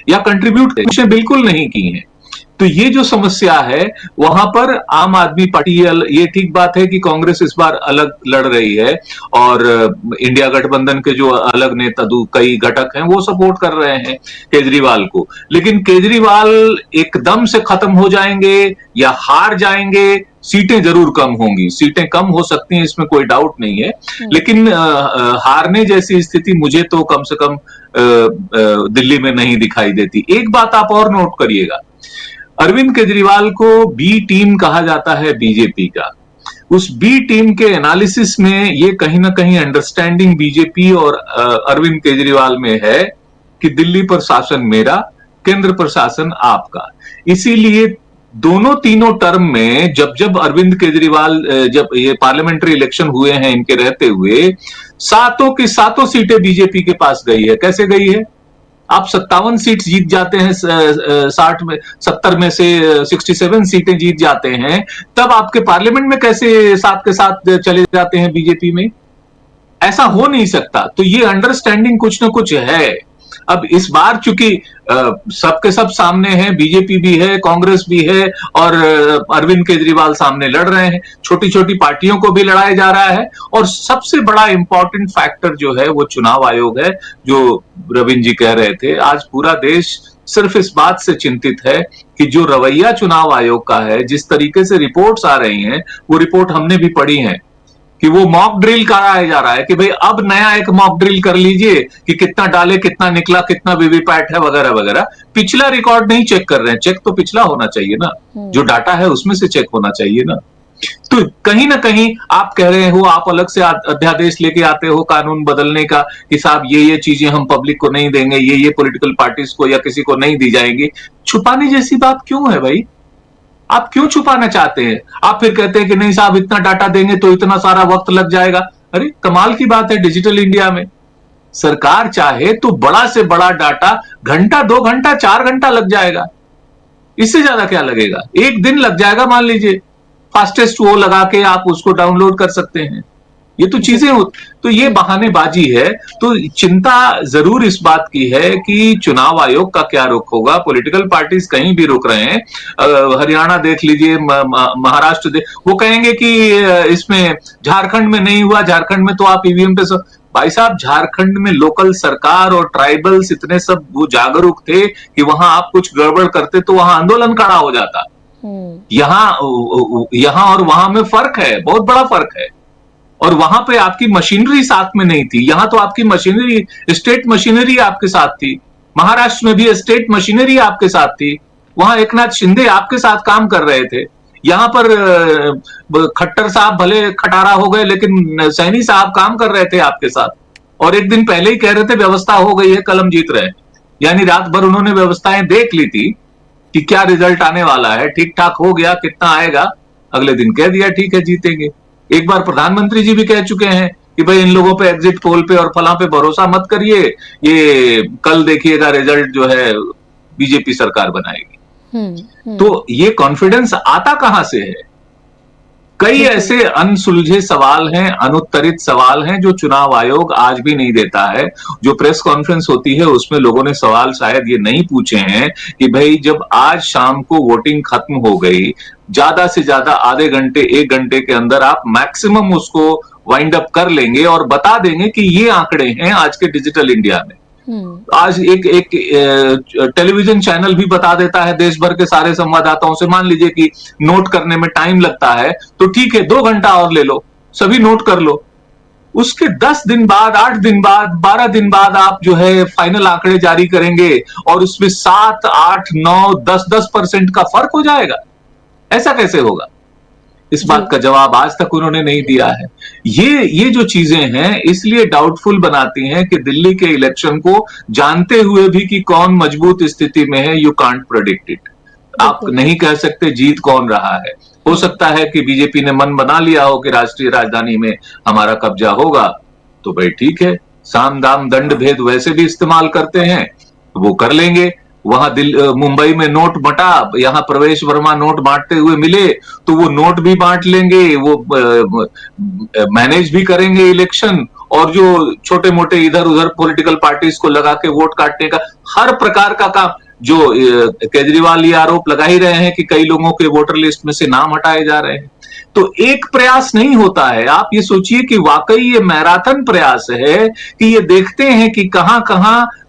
या कंट्रीब्यूट बिल्कुल नहीं की है। तो ये जो समस्या है वहां पर आम आदमी पार्टी, ये ठीक बात है कि कांग्रेस इस बार अलग लड़ रही है और इंडिया गठबंधन के जो अलग नेता कई घटक हैं वो सपोर्ट कर रहे हैं केजरीवाल को। लेकिन केजरीवाल एकदम से खत्म हो जाएंगे या हार जाएंगे, सीटें जरूर कम होंगी, सीटें कम हो सकती हैं, इसमें कोई डाउट नहीं है। लेकिन हारने जैसी स्थिति मुझे तो कम से कम दिल्ली में नहीं दिखाई देती। एक बात आप और नोट करिएगा, अरविंद केजरीवाल को बी टीम कहा जाता है बीजेपी का। उस बी टीम के एनालिसिस में ये कहीं ना कहीं अंडरस्टैंडिंग बीजेपी और अरविंद केजरीवाल में है कि दिल्ली पर शासन मेरा, केंद्र पर शासन आपका। इसीलिए दोनों तीनों टर्म में जब अरविंद केजरीवाल, जब ये पार्लियामेंट्री इलेक्शन हुए हैं इनके रहते हुए, सातों की सातों सीटें बीजेपी के पास गई है। कैसे गई है? आप 57 सीट जीत जाते हैं, 70 में से 67 सीटें जीत जाते हैं, तब आपके पार्लियामेंट में कैसे 7 के 7 चले जाते हैं बीजेपी में? ऐसा हो नहीं सकता। तो ये अंडरस्टैंडिंग कुछ ना कुछ है। अब इस बार चूंकि सबके सब सामने हैं, बीजेपी भी है, कांग्रेस भी है और अरविंद केजरीवाल सामने लड़ रहे हैं, छोटी छोटी पार्टियों को भी लड़ाया जा रहा है। और सबसे बड़ा इंपॉर्टेंट फैक्टर जो है वो चुनाव आयोग है, जो रविंद्र जी कह रहे थे। आज पूरा देश सिर्फ इस बात से चिंतित है कि जो रवैया चुनाव आयोग का है, जिस तरीके से रिपोर्ट्स आ रही हैं, वो रिपोर्ट हमने भी पढ़ी है कि वो मॉक ड्रिल कराया जा रहा है कि भाई अब नया एक मॉक ड्रिल कर लीजिए कि कितना डाले, कितना निकला, कितना वीवीपैट है, वगैरह वगैरह। पिछला रिकॉर्ड नहीं चेक कर रहे हैं। चेक तो पिछला होना चाहिए ना, जो डाटा है उसमें से चेक होना चाहिए ना। तो कहीं ना कहीं आप कह रहे हो, आप अलग से अध्यादेश लेके आते हो कानून बदलने का कि साहब ये चीजें हम पब्लिक को नहीं देंगे, ये पॉलिटिकल पार्टीज को या किसी को नहीं दी जाएंगी। छुपाने जैसी बात क्यों है भाई? आप क्यों छुपाना चाहते हैं? आप फिर कहते हैं कि नहीं साहब इतना डाटा देंगे तो इतना सारा वक्त लग जाएगा। अरे कमाल की बात है, डिजिटल इंडिया में सरकार चाहे तो बड़ा से बड़ा डाटा घंटा, 2 घंटा, 4 घंटा लग जाएगा। इससे ज्यादा क्या लगेगा? 1 दिन लग जाएगा मान लीजिए। फास्टेस्ट वो लगा के आप उसको डाउनलोड कर सकते हैं। ये तो चीजें तो ये बहानेबाजी है। तो चिंता जरूर इस बात की है कि चुनाव आयोग का क्या रुख होगा। पॉलिटिकल पार्टीज कहीं भी रुक रहे हैं, हरियाणा देख लीजिए, महाराष्ट्र वो कहेंगे कि इसमें झारखंड में नहीं हुआ, झारखंड में तो आप ईवीएम पे भाई साहब, झारखंड में लोकल सरकार और ट्राइबल्स इतने सब वो जागरूक थे कि वहां आप कुछ गड़बड़ करते तो वहां आंदोलन खड़ा हो जाता। यहां और वहां में फर्क है, बहुत बड़ा फर्क है। और वहां पे आपकी मशीनरी साथ में नहीं थी, यहां तो आपकी मशीनरी, स्टेट मशीनरी आपके साथ थी। महाराष्ट्र में भी स्टेट मशीनरी आपके साथ थी। वहां एकनाथ शिंदे आपके साथ काम कर रहे थे। यहां पर खट्टर साहब भले खटारा हो गए, लेकिन सैनी साहब काम कर रहे थे आपके साथ। और एक दिन पहले ही कह रहे थे व्यवस्था हो गई है, कल हम जीत रहे हैं। यानी रात भर उन्होंने व्यवस्थाएं देख ली थी कि क्या रिजल्ट आने वाला है, ठीक ठाक हो गया, कितना आएगा, अगले दिन कह दिया ठीक है जीतेंगे। एक बार प्रधानमंत्री जी भी कह चुके हैं कि भाई इन लोगों पे एग्जिट पोल पे और फलां पे भरोसा मत करिए, ये कल देखिएगा रिजल्ट जो है बीजेपी सरकार बनाएगी। तो ये कॉन्फिडेंस आता कहां से है? कई ऐसे अनसुलझे सवाल हैं, अनुत्तरित सवाल हैं जो चुनाव आयोग आज भी नहीं देता है। जो प्रेस कॉन्फ्रेंस होती है उसमें लोगों ने सवाल शायद ये नहीं पूछे हैं कि भाई जब आज शाम को वोटिंग खत्म हो गई, ज्यादा से ज्यादा आधे घंटे, 1 घंटे के अंदर आप मैक्सिमम उसको वाइंड अप कर लेंगे और बता देंगे कि ये आंकड़े हैं आज के डिजिटल इंडिया में। आज एक टेलीविजन चैनल भी बता देता है देश भर के सारे संवाददाताओं से, मान लीजिए कि नोट करने में टाइम लगता है तो ठीक है 2 घंटा और ले लो, सभी नोट कर लो। उसके 10 दिन बाद, 8 दिन बाद, 12 दिन बाद आप जो है फाइनल आंकड़े जारी करेंगे और उसमें 7, 8, 9, 10% का फर्क हो जाएगा। ऐसा कैसे होगा? इस बात का जवाब आज तक उन्होंने नहीं दिया है। ये जो चीजें हैं इसलिए डाउटफुल बनाती हैं कि दिल्ली के इलेक्शन को जानते हुए भी कि कौन मजबूत स्थिति में है, यू कांट प्रेडिक्ट इट। आप नहीं कह सकते जीत कौन रहा है। हो सकता है कि बीजेपी ने मन बना लिया हो कि राष्ट्रीय राजधानी में हमारा कब्जा होगा, तो भाई ठीक है, साम दाम दंड भेद वैसे भी इस्तेमाल करते हैं, वो कर लेंगे। वहां मुंबई में नोट बंटा, यहां प्रवेश वर्मा नोट बांटते हुए मिले तो वो नोट भी बांट लेंगे, वो मैनेज भी करेंगे इलेक्शन। और जो छोटे मोटे इधर उधर पॉलिटिकल पार्टीज को लगा के वोट काटने का हर प्रकार का काम, जो केजरीवाल ये आरोप लगा ही रहे हैं कि कई लोगों के वोटर लिस्ट में से नाम हटाए जा रहे हैं। तो एक प्रयास नहीं होता है। आप ये सोचिए कि वाकई ये मैराथन प्रयास है कि ये देखते हैं कि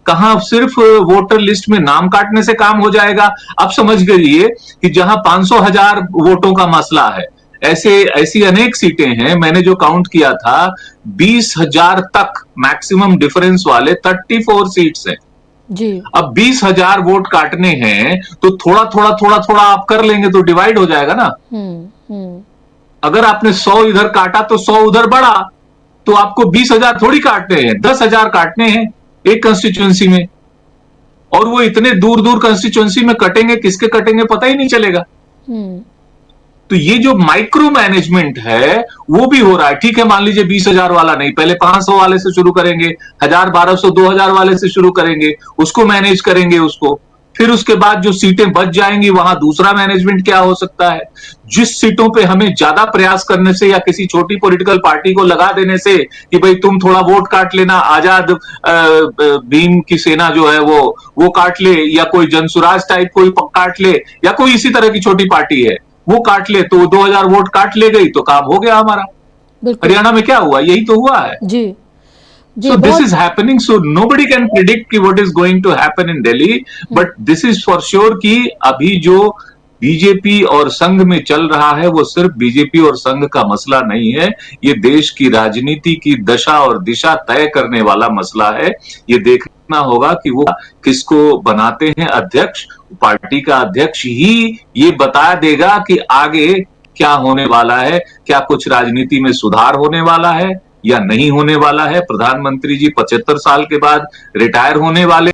कहां सिर्फ वोटर लिस्ट में नाम काटने से काम हो जाएगा। अब समझ गइए कि जहां 500,000 वोटों का मसला है, ऐसी अनेक सीटें हैं। मैंने जो काउंट किया था 20,000 तक मैक्सिमम डिफरेंस वाले 34 सीट्स हैं जी। अब 20,000 वोट काटने हैं तो थोड़ा आप कर लेंगे तो डिवाइड हो जाएगा ना। अगर आपने 100 इधर काटा तो 100 उधर बढ़ा, तो आपको 20,000 थोड़ी काटने हैं, 10,000 काटने हैं एक कंस्टिट्यूएंसी में। और वो इतने दूर दूर कंस्टिट्यूएंसी में कटेंगे, किसके कटेंगे पता ही नहीं चलेगा। तो ये जो माइक्रो मैनेजमेंट है वो भी हो रहा है। ठीक है, मान लीजिए 20,000 वाला नहीं, पहले 500 वाले से शुरू करेंगे, 1,000, 1,200, 2,000 वाले से शुरू करेंगे, उसको मैनेज करेंगे उसको। फिर उसके बाद जो सीटें बच जाएंगी वहां दूसरा मैनेजमेंट क्या हो सकता है। जिस सीटों पे हमें ज्यादा प्रयास करने से या किसी छोटी पॉलिटिकल पार्टी को लगा देने से कि भाई तुम थोड़ा वोट काट लेना, आजाद भीम की सेना जो है वो काट ले, या कोई जनसुराज टाइप कोई काट ले, या कोई इसी तरह की छोटी पार्टी है वो काट ले, तो 2,000 वोट काट ले गई तो काम हो गया हमारा। हरियाणा में क्या हुआ, यही तो हुआ है जी। जी, So this बहुत is happening. So nobody can predict कि what is going to happen in Delhi. But this is for sure कि अभी जो बीजेपी और संघ में चल रहा है वो सिर्फ बीजेपी और संघ का मसला नहीं है, ये देश की राजनीति की दशा और दिशा तय करने वाला मसला है। ये देखना होगा कि वो किसको बनाते हैं अध्यक्ष। पार्टी का अध्यक्ष ही ये बता देगा कि आगे क्या होने वाला है, क्या कुछ राजनीति में सुधार होने वाला है या नहीं होने वाला है। प्रधानमंत्री जी 75 साल के बाद रिटायर होने वाले,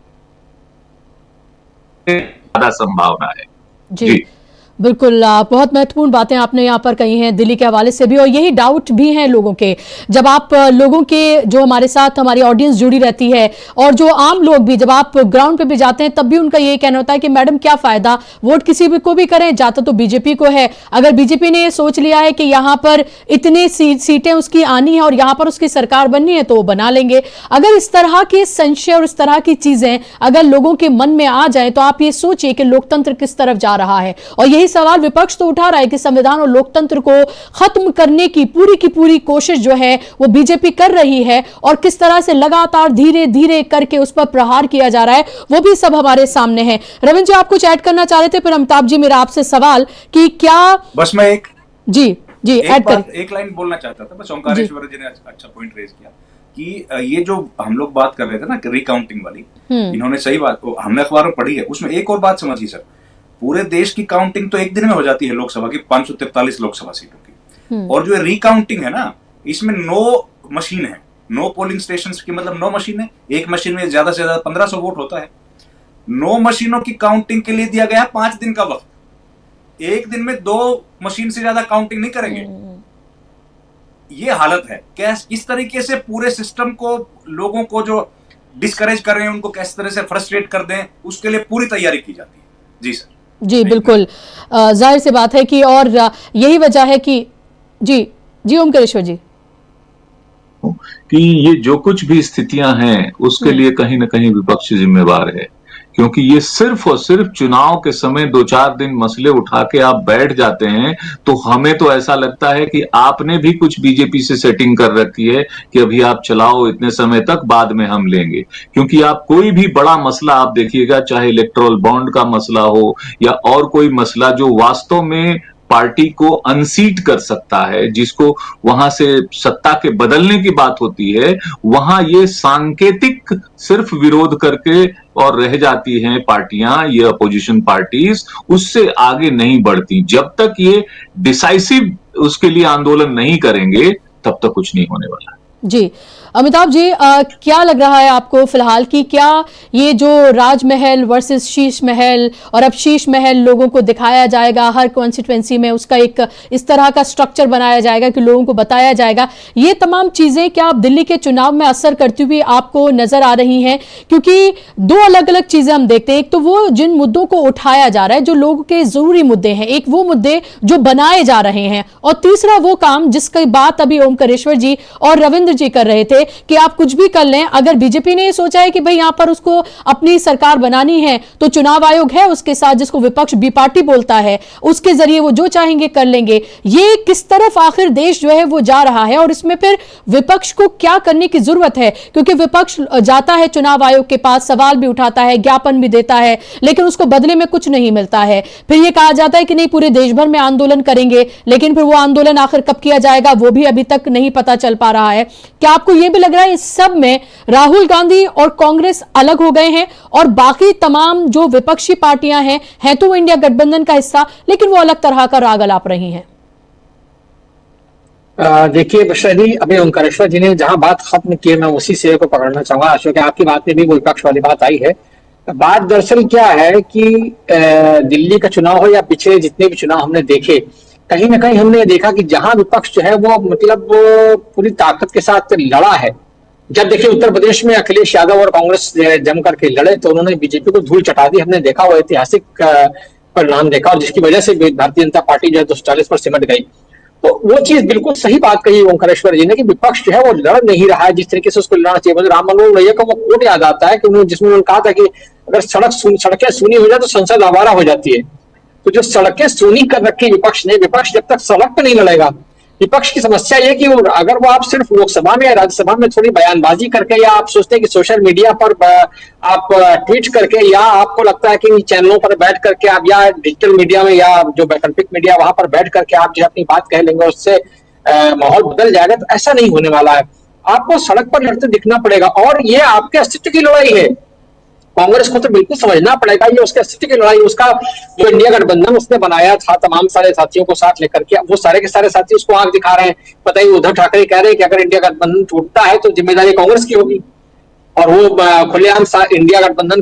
ज्यादा संभावना है। जी बिल्कुल, बहुत महत्वपूर्ण बातें आपने यहाँ पर कही हैं दिल्ली के हवाले से भी, और यही डाउट भी हैं लोगों के। जब आप लोगों के, जो हमारे साथ हमारी ऑडियंस जुड़ी रहती है और जो आम लोग भी, जब आप ग्राउंड पे भी जाते हैं तब भी उनका यही कहना होता है कि मैडम क्या फायदा, वोट किसी भी को भी करें, जाता तो बीजेपी को है। अगर बीजेपी ने ये सोच लिया है कि यहाँ पर इतनी सीटें उसकी आनी है और यहाँ पर उसकी सरकार बननी है तो वो बना लेंगे। अगर इस तरह के संशय और इस तरह की चीजें अगर लोगों के मन में आ जाए तो आप ये सोचिए कि लोकतंत्र किस तरफ जा रहा है। और यही सवाल विपक्ष तो उठा रहा है कि संविधान और लोकतंत्र को खत्म करने की पूरी कोशिश जो है वो बीजेपी कर रही है, और किस तरह से लगातार धीरे धीरे करके उस पर प्रहार किया जा रहा है, वो भी सब हमारे सामने है। रविंद्र जी, आप कुछ ऐड करना चाह रहे थे, फिर अमिताभ जी मेरा आपसे सवाल कि क्या, बस मैं जी ऐड कर, एक लाइन बोलना चाहता था। बस ओंकारेश्वर जी ने अच्छा पॉइंट रेज किया कि ये जो हम लोग बात कर रहे थे ना रिकाउंटिंग वाली, इन्होंने सही बात, हमने अखबार में पढ़ी है, उसमें एक और बात समझिए सर, पूरे देश की काउंटिंग तो एक दिन में हो जाती है लोकसभा की, 543 लोकसभा सीटों की, और जो रिकाउंटिंग है ना, इसमें 9 मशीन है, 9 पोलिंग स्टेशन की, मतलब 9 मशीन है, एक मशीन में ज्यादा से ज्यादा 1500 वोट होता है। 9 मशीनों की काउंटिंग के लिए दिया गया 5 दिन का वक्त। एक दिन में 2 मशीन से ज्यादा काउंटिंग नहीं करेंगे। ये हालत है। किस तरीके से पूरे सिस्टम को, लोगों को जो डिस्करेज कर रहे हैं उनको किस तरह से फ्रस्ट्रेट कर दें, उसके लिए पूरी तैयारी की जाती है। जी सर। जी बिल्कुल, जाहिर सी बात है कि, और यही वजह है कि जी ओमकारेश्वर जी, कि ये जो कुछ भी स्थितियां हैं उसके लिए कहीं ना कहीं विपक्ष जिम्मेवार है, क्योंकि ये सिर्फ और सिर्फ चुनाव के समय 2-4 दिन मसले उठा के आप बैठ जाते हैं तो हमें तो ऐसा लगता है कि आपने भी कुछ बीजेपी से सेटिंग कर रखी है कि अभी आप चलाओ इतने समय तक, बाद में हम लेंगे। क्योंकि आप कोई भी बड़ा मसला आप देखिएगा, चाहे इलेक्टोरल बॉन्ड का मसला हो या और कोई मसला जो वास्तव में पार्टी को अनसीट कर सकता है, जिसको वहां से सत्ता के बदलने की बात होती है, वहां ये सांकेतिक सिर्फ विरोध करके और रह जाती हैं पार्टियां, ये अपोजिशन पार्टीज, उससे आगे नहीं बढ़ती। जब तक ये डिसाइसिव उसके लिए आंदोलन नहीं करेंगे तब तक कुछ नहीं होने वाला। जी अमिताभ जी, क्या लग रहा है आपको फिलहाल कि क्या ये जो राजमहल वर्सेस शीश महल, और अब शीश महल लोगों को दिखाया जाएगा हर कॉन्स्टिट्यूएंसी में, उसका एक इस तरह का स्ट्रक्चर बनाया जाएगा कि लोगों को बताया जाएगा, ये तमाम चीजें क्या अब दिल्ली के चुनाव में असर करती हुई आपको नजर आ रही हैं? क्योंकि 2 अलग अलग चीजें हम देखते हैं, एक तो वो जिन मुद्दों को उठाया जा रहा है जो लोगों के जरूरी मुद्दे हैं, एक वो मुद्दे जो बनाए जा रहे हैं, और तीसरा वो काम जिसकी बात अभी ओमकारेश्वर जी और रविंद्र जी कर रहे थे कि आप कुछ भी कर लें, अगर बीजेपी ने ये सोचा है कि भाई यहां पर उसको अपनी सरकार बनानी है तो चुनाव आयोग है उसके साथ, जिसको विपक्ष बी पार्टी बोलता है, उसके जरिए वो जो चाहेंगे कर लेंगे। ये किस तरफ आखिर देश जो है वो जा रहा है, और इसमें फिर विपक्ष को क्या करने की जरूरत है? क्योंकि विपक्ष जाता है चुनाव आयोग के पास, सवाल भी उठाता है, ज्ञापन भी देता है, लेकिन उसको बदले में कुछ नहीं मिलता है। फिर ये कहा जाता है कि नहीं पूरे देश भर में आंदोलन करेंगे, लेकिन फिर वो आंदोलन आखिर कब किया जाएगा वो भी अभी तक नहीं पता चल पा रहा है। क्या आपको यह भी लग रहा है इस सब में राहुल गांधी और कांग्रेस अलग हो गए हैं और बाकी तमाम जो विपक्षी पार्टियां हैं तो वो इंडिया गठबंधन का हिस्सा, लेकिन वो अलग तरह का राग अलाप रही हैं? देखिए बुशरा जी, अभी ओंकारेश्वर जी ने जहां बात खत्म की मैं उसी से को पकड़ना चाहूंगा। अशोक, आपकी बात में भी वो विपक्ष वाली बात आई है। बात दरअसल क्या है कि दिल्ली का चुनाव हो या पिछले जितने भी चुनाव हमने देखे, कहीं ना कहीं हमने देखा कि जहां विपक्ष जो है वो मतलब पूरी ताकत के साथ लड़ा है। जब देखिए उत्तर प्रदेश में अखिलेश यादव और कांग्रेस जम करके लड़े तो उन्होंने बीजेपी को धूल चटा दी। हमने देखा वो ऐतिहासिक परिणाम देखा, और जिसकी वजह से भारतीय जनता पार्टी जो है 240 पर सिमट गई। तो वो चीज बिल्कुल सही बात कही ओंकारेश्वर जी ने कि विपक्ष जो है वो लड़ नहीं रहा है जिस तरीके से उसको लड़ना चाहिए। मुझे राम मनोहर लोहिया का वो कोट याद आता है कि जिसमें उन्होंने कहा था कि अगर सड़कें सूनी हो जाए तो संसद आवारा हो जाती है। तो जो सड़कें सूनी कर रखी विपक्ष ने, विपक्ष जब तक सड़क पे नहीं लड़ेगा, विपक्ष की समस्या ये कि अगर वो आप सिर्फ लोकसभा में या राज्यसभा में थोड़ी बयानबाजी करके, या आप सोचते हैं कि सोशल मीडिया पर आप ट्वीट करके, या आपको लगता है कि चैनलों पर बैठ करके आप, या डिजिटल मीडिया में, या जो वैकल्पिक मीडिया वहां पर बैठ करके आप जो अपनी बात कह लेंगे उससे माहौल बदल जाएगा, तो ऐसा नहीं होने वाला है। आपको सड़क पर लड़ते दिखना पड़ेगा, और ये आपके अस्तित्व की लड़ाई है। कांग्रेस को तो बिल्कुल समझना पड़ेगा ये उसके अस्तित्व की लड़ाई। उसका जो इंडिया गठबंधन उसने बनाया था तमाम सारे साथियों को साथ लेकर के, वो सारे के सारे साथी उसको आंख दिखा रहे हैं। पता ही उद्धव ठाकरे कह रहे हैं कि अगर इंडिया गठबंधन टूटता है तो जिम्मेदारी कांग्रेस की होगी, और वो खुलेआम इंडिया गठबंधन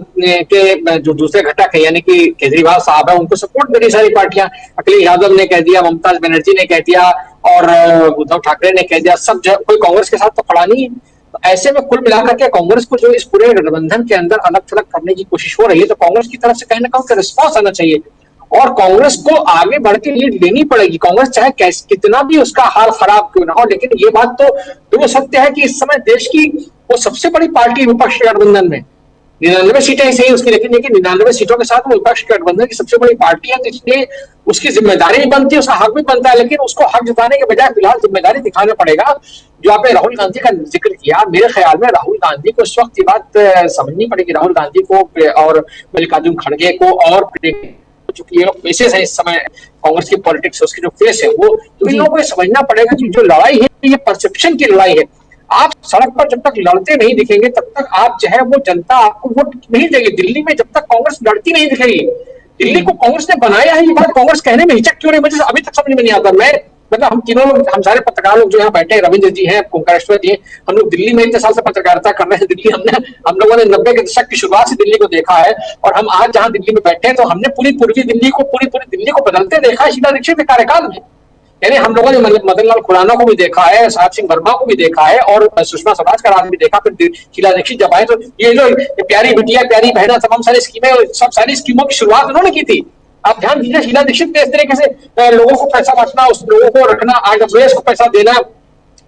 के जो दूसरे घटक है यानी कि केजरीवाल साहब है उनको सपोर्ट करी सारी पार्टियां। अखिलेश यादव ने कह दिया, ममता बनर्जी ने कह दिया, और उद्धव ठाकरे ने कह दिया, सब कोई कांग्रेस के साथ तो खड़ा नहीं है। तो ऐसे में कुल मिलाकर के कांग्रेस को जो इस पूरे गठबंधन के अंदर अलग थलग करने की कोशिश हो रही है, तो कांग्रेस की तरफ से कहीं ना कहीं रिस्पॉन्स आना चाहिए, और कांग्रेस को आगे बढ़ के लीड लेनी पड़ेगी। कांग्रेस चाहे कितना भी उसका हाल खराब क्यों ना हो, लेकिन ये बात तो सत्य है कि इस समय देश की वो सबसे बड़ी पार्टी विपक्ष के गठबंधन में 99 सीटें ही सही उसकी, लेकिन 99 सीटों के साथ वो विपक्ष के गठबंधन की सबसे बड़ी पार्टी है, तो इसलिए उसकी जिम्मेदारी भी बनती है, उसका हक भी बनता है। लेकिन उसको हक जताने के बजाय फिलहाल जिम्मेदारी दिखाना पड़ेगा। जो आपने राहुल गांधी का जिक्र किया, मेरे ख्याल में राहुल गांधी को इस वक्त ये बात समझनी पड़ेगी, राहुल गांधी को और मल्लिकार्जुन खड़गे को, और चूंकि ये लोग फेसेस है इस समय कांग्रेस की पॉलिटिक्स, उसकी जो फेस है वो, तो इन लोगों को समझना पड़ेगा कि जो लड़ाई है ये परसेप्शन की लड़ाई है। आप सड़क पर जब तक लड़ते नहीं दिखेंगे तब तक आप जो है वो जनता आपको वोट नहीं देगी। दिल्ली में जब तक कांग्रेस लड़ती नहीं दिखेगी, दिल्ली को कांग्रेस ने बनाया है, ये बात कांग्रेस कहने में हिचक क्यों नहीं, मुझे अभी तक समझ में नहीं आता। मैं मतलब हम तीनों लोग, हम सारे पत्रकार लोग जो यहाँ बैठे हैं, रविंद्र जी हैं, ओंकारेश्वर जी हैं, हम लोग दिल्ली में इतने साल से पत्रकारिता कर रहे हैं। दिल्ली हम लोगों ने 90 के दशक की शुरुआत से दिल्ली को देखा है, और हम आज जहाँ दिल्ली में बैठे हैं तो हमने पूरी दिल्ली को बदलते देखा है शीला दीक्षित के कार्यकाल में। यानी हम लोगों ने मदन लाल खुराना को भी देखा है, साहब सिंह वर्मा को भी देखा है, और सुषमा स्वराज का राज भी देखा, फिर शीला दीक्षित जब आए तो ये जो प्यारी बिटिया प्यारी बहना तमाम सारी स्कीमें, सब सारी स्कीमों की शुरुआत उन्होंने की थी। आप ध्यान दीजिए, शीला दीक्षित ने इस तरीके से लोगों को पैसा बांटना, उस लोगों को रखना, आरडब्ल्यूएस को पैसा देना,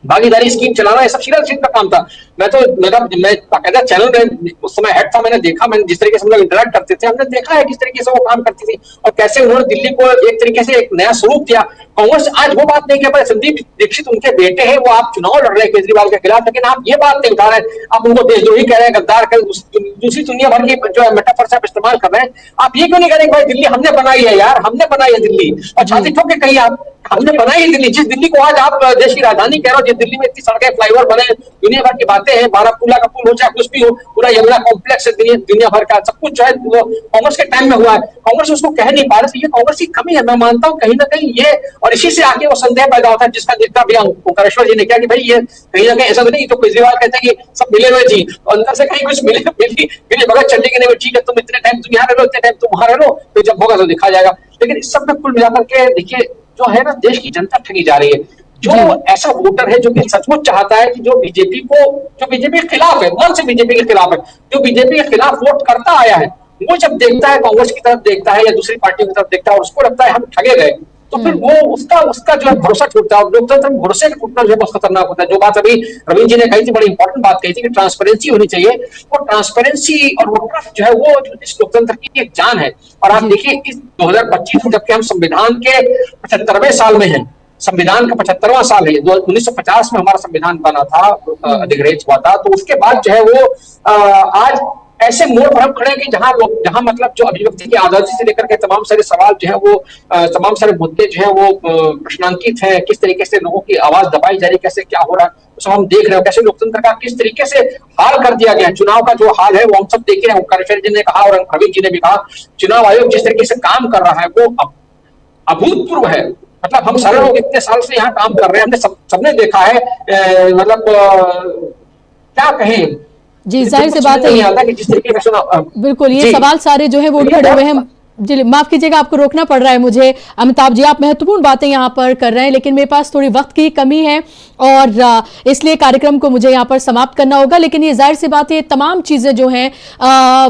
भागीदारी स्कीम चलाना, ये सब शीला दीक्षित का काम था। मैं बाकायदा चैनल में उस समय हेड था, मैंने देखा, मैंने जिस तरीके से हम लोग इंटरेक्ट करते थे, हमने देखा है किस तरीके से वो काम करती थी, और कैसे उन्होंने दिल्ली को एक तरीके से एक नया स्वरूप दिया। कांग्रेस आज वो बात नहीं कह पाए, संदीप दीक्षित उनके बेटे हैं, वो आप चुनाव लड़ रहे हैं केजरीवाल के खिलाफ, लेकिन आप ये बात नहीं उठा रहे, आप उनको देशद्रोही कह रहे हैं, गद्दार कह रहे हैं, दूसरी दुनिया भर की जो मेटाफर से आप इस्तेमाल कर रहे हैं। आप ये क्यों नहीं कह रहे भाई दिल्ली हमने बनाई है यार, हमने बनाई है दिल्ली, और छाती ठोक के कहिए आप हमने बनाई है दिल्ली। जिस दिल्ली को आज आप देश की राजधानी कह रहे हो, जिस दिल्ली में इतनी सड़कें, फ्लाईओवर बने, दुनिया भर की बातें हैं, बारामूला का पुल हो चाहे कुछ भी हो, पूरा यमुना कॉम्प्लेक्स है, दुनिया भर का सब कुछ जो है वो कांग्रेस के टाइम में हुआ है। कांग्रेस उसको कह नहीं पा रही, ये कांग्रेस की कमी है। मैं मानता हूँ कहीं ना कहीं ये, और इसी से आगे वो संदेह पैदा होता है जिसका जिक्र भी ओंकारेश्वर जी ने किया कि भाई ये कहीं ना कहीं ऐसा तो नहीं, तो केजरीवाल कहते हैं कि सब मिले हुए जी, तो अंदर से कहीं कुछ मिली भगत चलने के नहीं, ठीक है तुम इतने टाइम तुम यहाँ रह लो, इतने टाइम तुम वहां रह लो, तो जब होगा तो दिखा जाएगा। लेकिन इस सब में कुल मिलाकर के देखिए जो है ना, देश की जनता ठगी जा रही है। जो ऐसा वोटर है जो कि सचमुच चाहता है कि जो बीजेपी के खिलाफ है, मन से बीजेपी के खिलाफ है, जो बीजेपी के खिलाफ वोट करता आया है, वो जब देखता है कांग्रेस की तरफ देखता है या दूसरी पार्टियों की तरफ देखता है और उसको लगता है हम ठगे गए, तो फिर वो उसका जो है भरोसा छूटता है। लोकतंत्र में भरोसे का टूटना जो है बहुत खतरनाक होता है। जो बात अभी रविंद्र जी ने कही थी, बड़ी इंपॉर्टेंट बात कही थी कि ट्रांसपेरेंसी होनी चाहिए। वो ट्रांसपेरेंसी और वो ट्रस्ट जो है वो इस लोकतंत्र की एक जान है। और आप देखिए इस 2025 में जबकि हम संविधान के 75वें साल में हैं, संविधान का 75वां साल है, 1950 में हमारा संविधान बना था, अधिग्रहित हुआ था, तो उसके बाद जो है वो आज ऐसे मोड़ पर हम खड़े हैं कि जहां मतलब जो अभिव्यक्ति की आजादी से लेकर के तमाम सारे सवाल जो है वो तमाम सारे मुद्दे जो है वो प्रश्नांकित है, किस तरीके से लोगों की आवाज दबाई जा रही है, कैसे क्या हो रहा है, तो सब हम देख रहे हैं। कैसे लोकतंत्र का किस तरीके से हाल कर दिया गया, चुनाव का जो हाल है वो हम सब देख रहे हैं। ओंकारेश्वर जी ने कहा और रविंद्र जी ने भी कहा, चुनाव आयोग जिस तरीके से काम कर रहा है वो अभूतपूर्व है। मतलब हम सारे लोग इतने साल से यहाँ काम कर रहे हैं, हमने सबने देखा है, मतलब क्या कहें जी, जाहिर सी बात है, नहीं आता कि जिस तरीके से बिल्कुल ये सवाल सारे जो है वो खड़े हुए हैं। जी माफ कीजिएगा, आपको रोकना पड़ रहा है मुझे। अमिताभ जी, आप महत्वपूर्ण बातें यहाँ पर कर रहे हैं, लेकिन मेरे पास थोड़ी वक्त की कमी है और इसलिए कार्यक्रम को मुझे यहाँ पर समाप्त करना होगा। लेकिन ये जाहिर सी बात है, ये तमाम चीजें जो हैं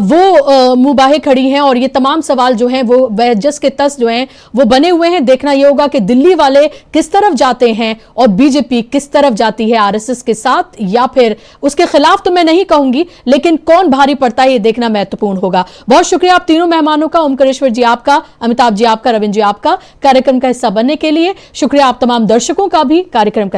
वो मुबाहे खड़ी हैं और ये तमाम सवाल जो हैं वो जस के तस जो हैं वो बने हुए हैं। देखना ये होगा कि दिल्ली वाले किस तरफ जाते हैं और बीजेपी किस तरफ जाती है, आरएसएस के साथ या फिर उसके खिलाफ, तो मैं नहीं कहूंगी, लेकिन कौन भारी पड़ता है ये देखना महत्वपूर्ण होगा। बहुत शुक्रिया आप तीनों मेहमानों का, ओमकारेश्वर योगेश्वर जी आपका, अमिताभ जी आपका, रविंद्र जी आपका कार्यक्रम का हिस्सा बनने के लिए। शुक्रिया आप तमाम दर्शकों का भी कार्यक्रम का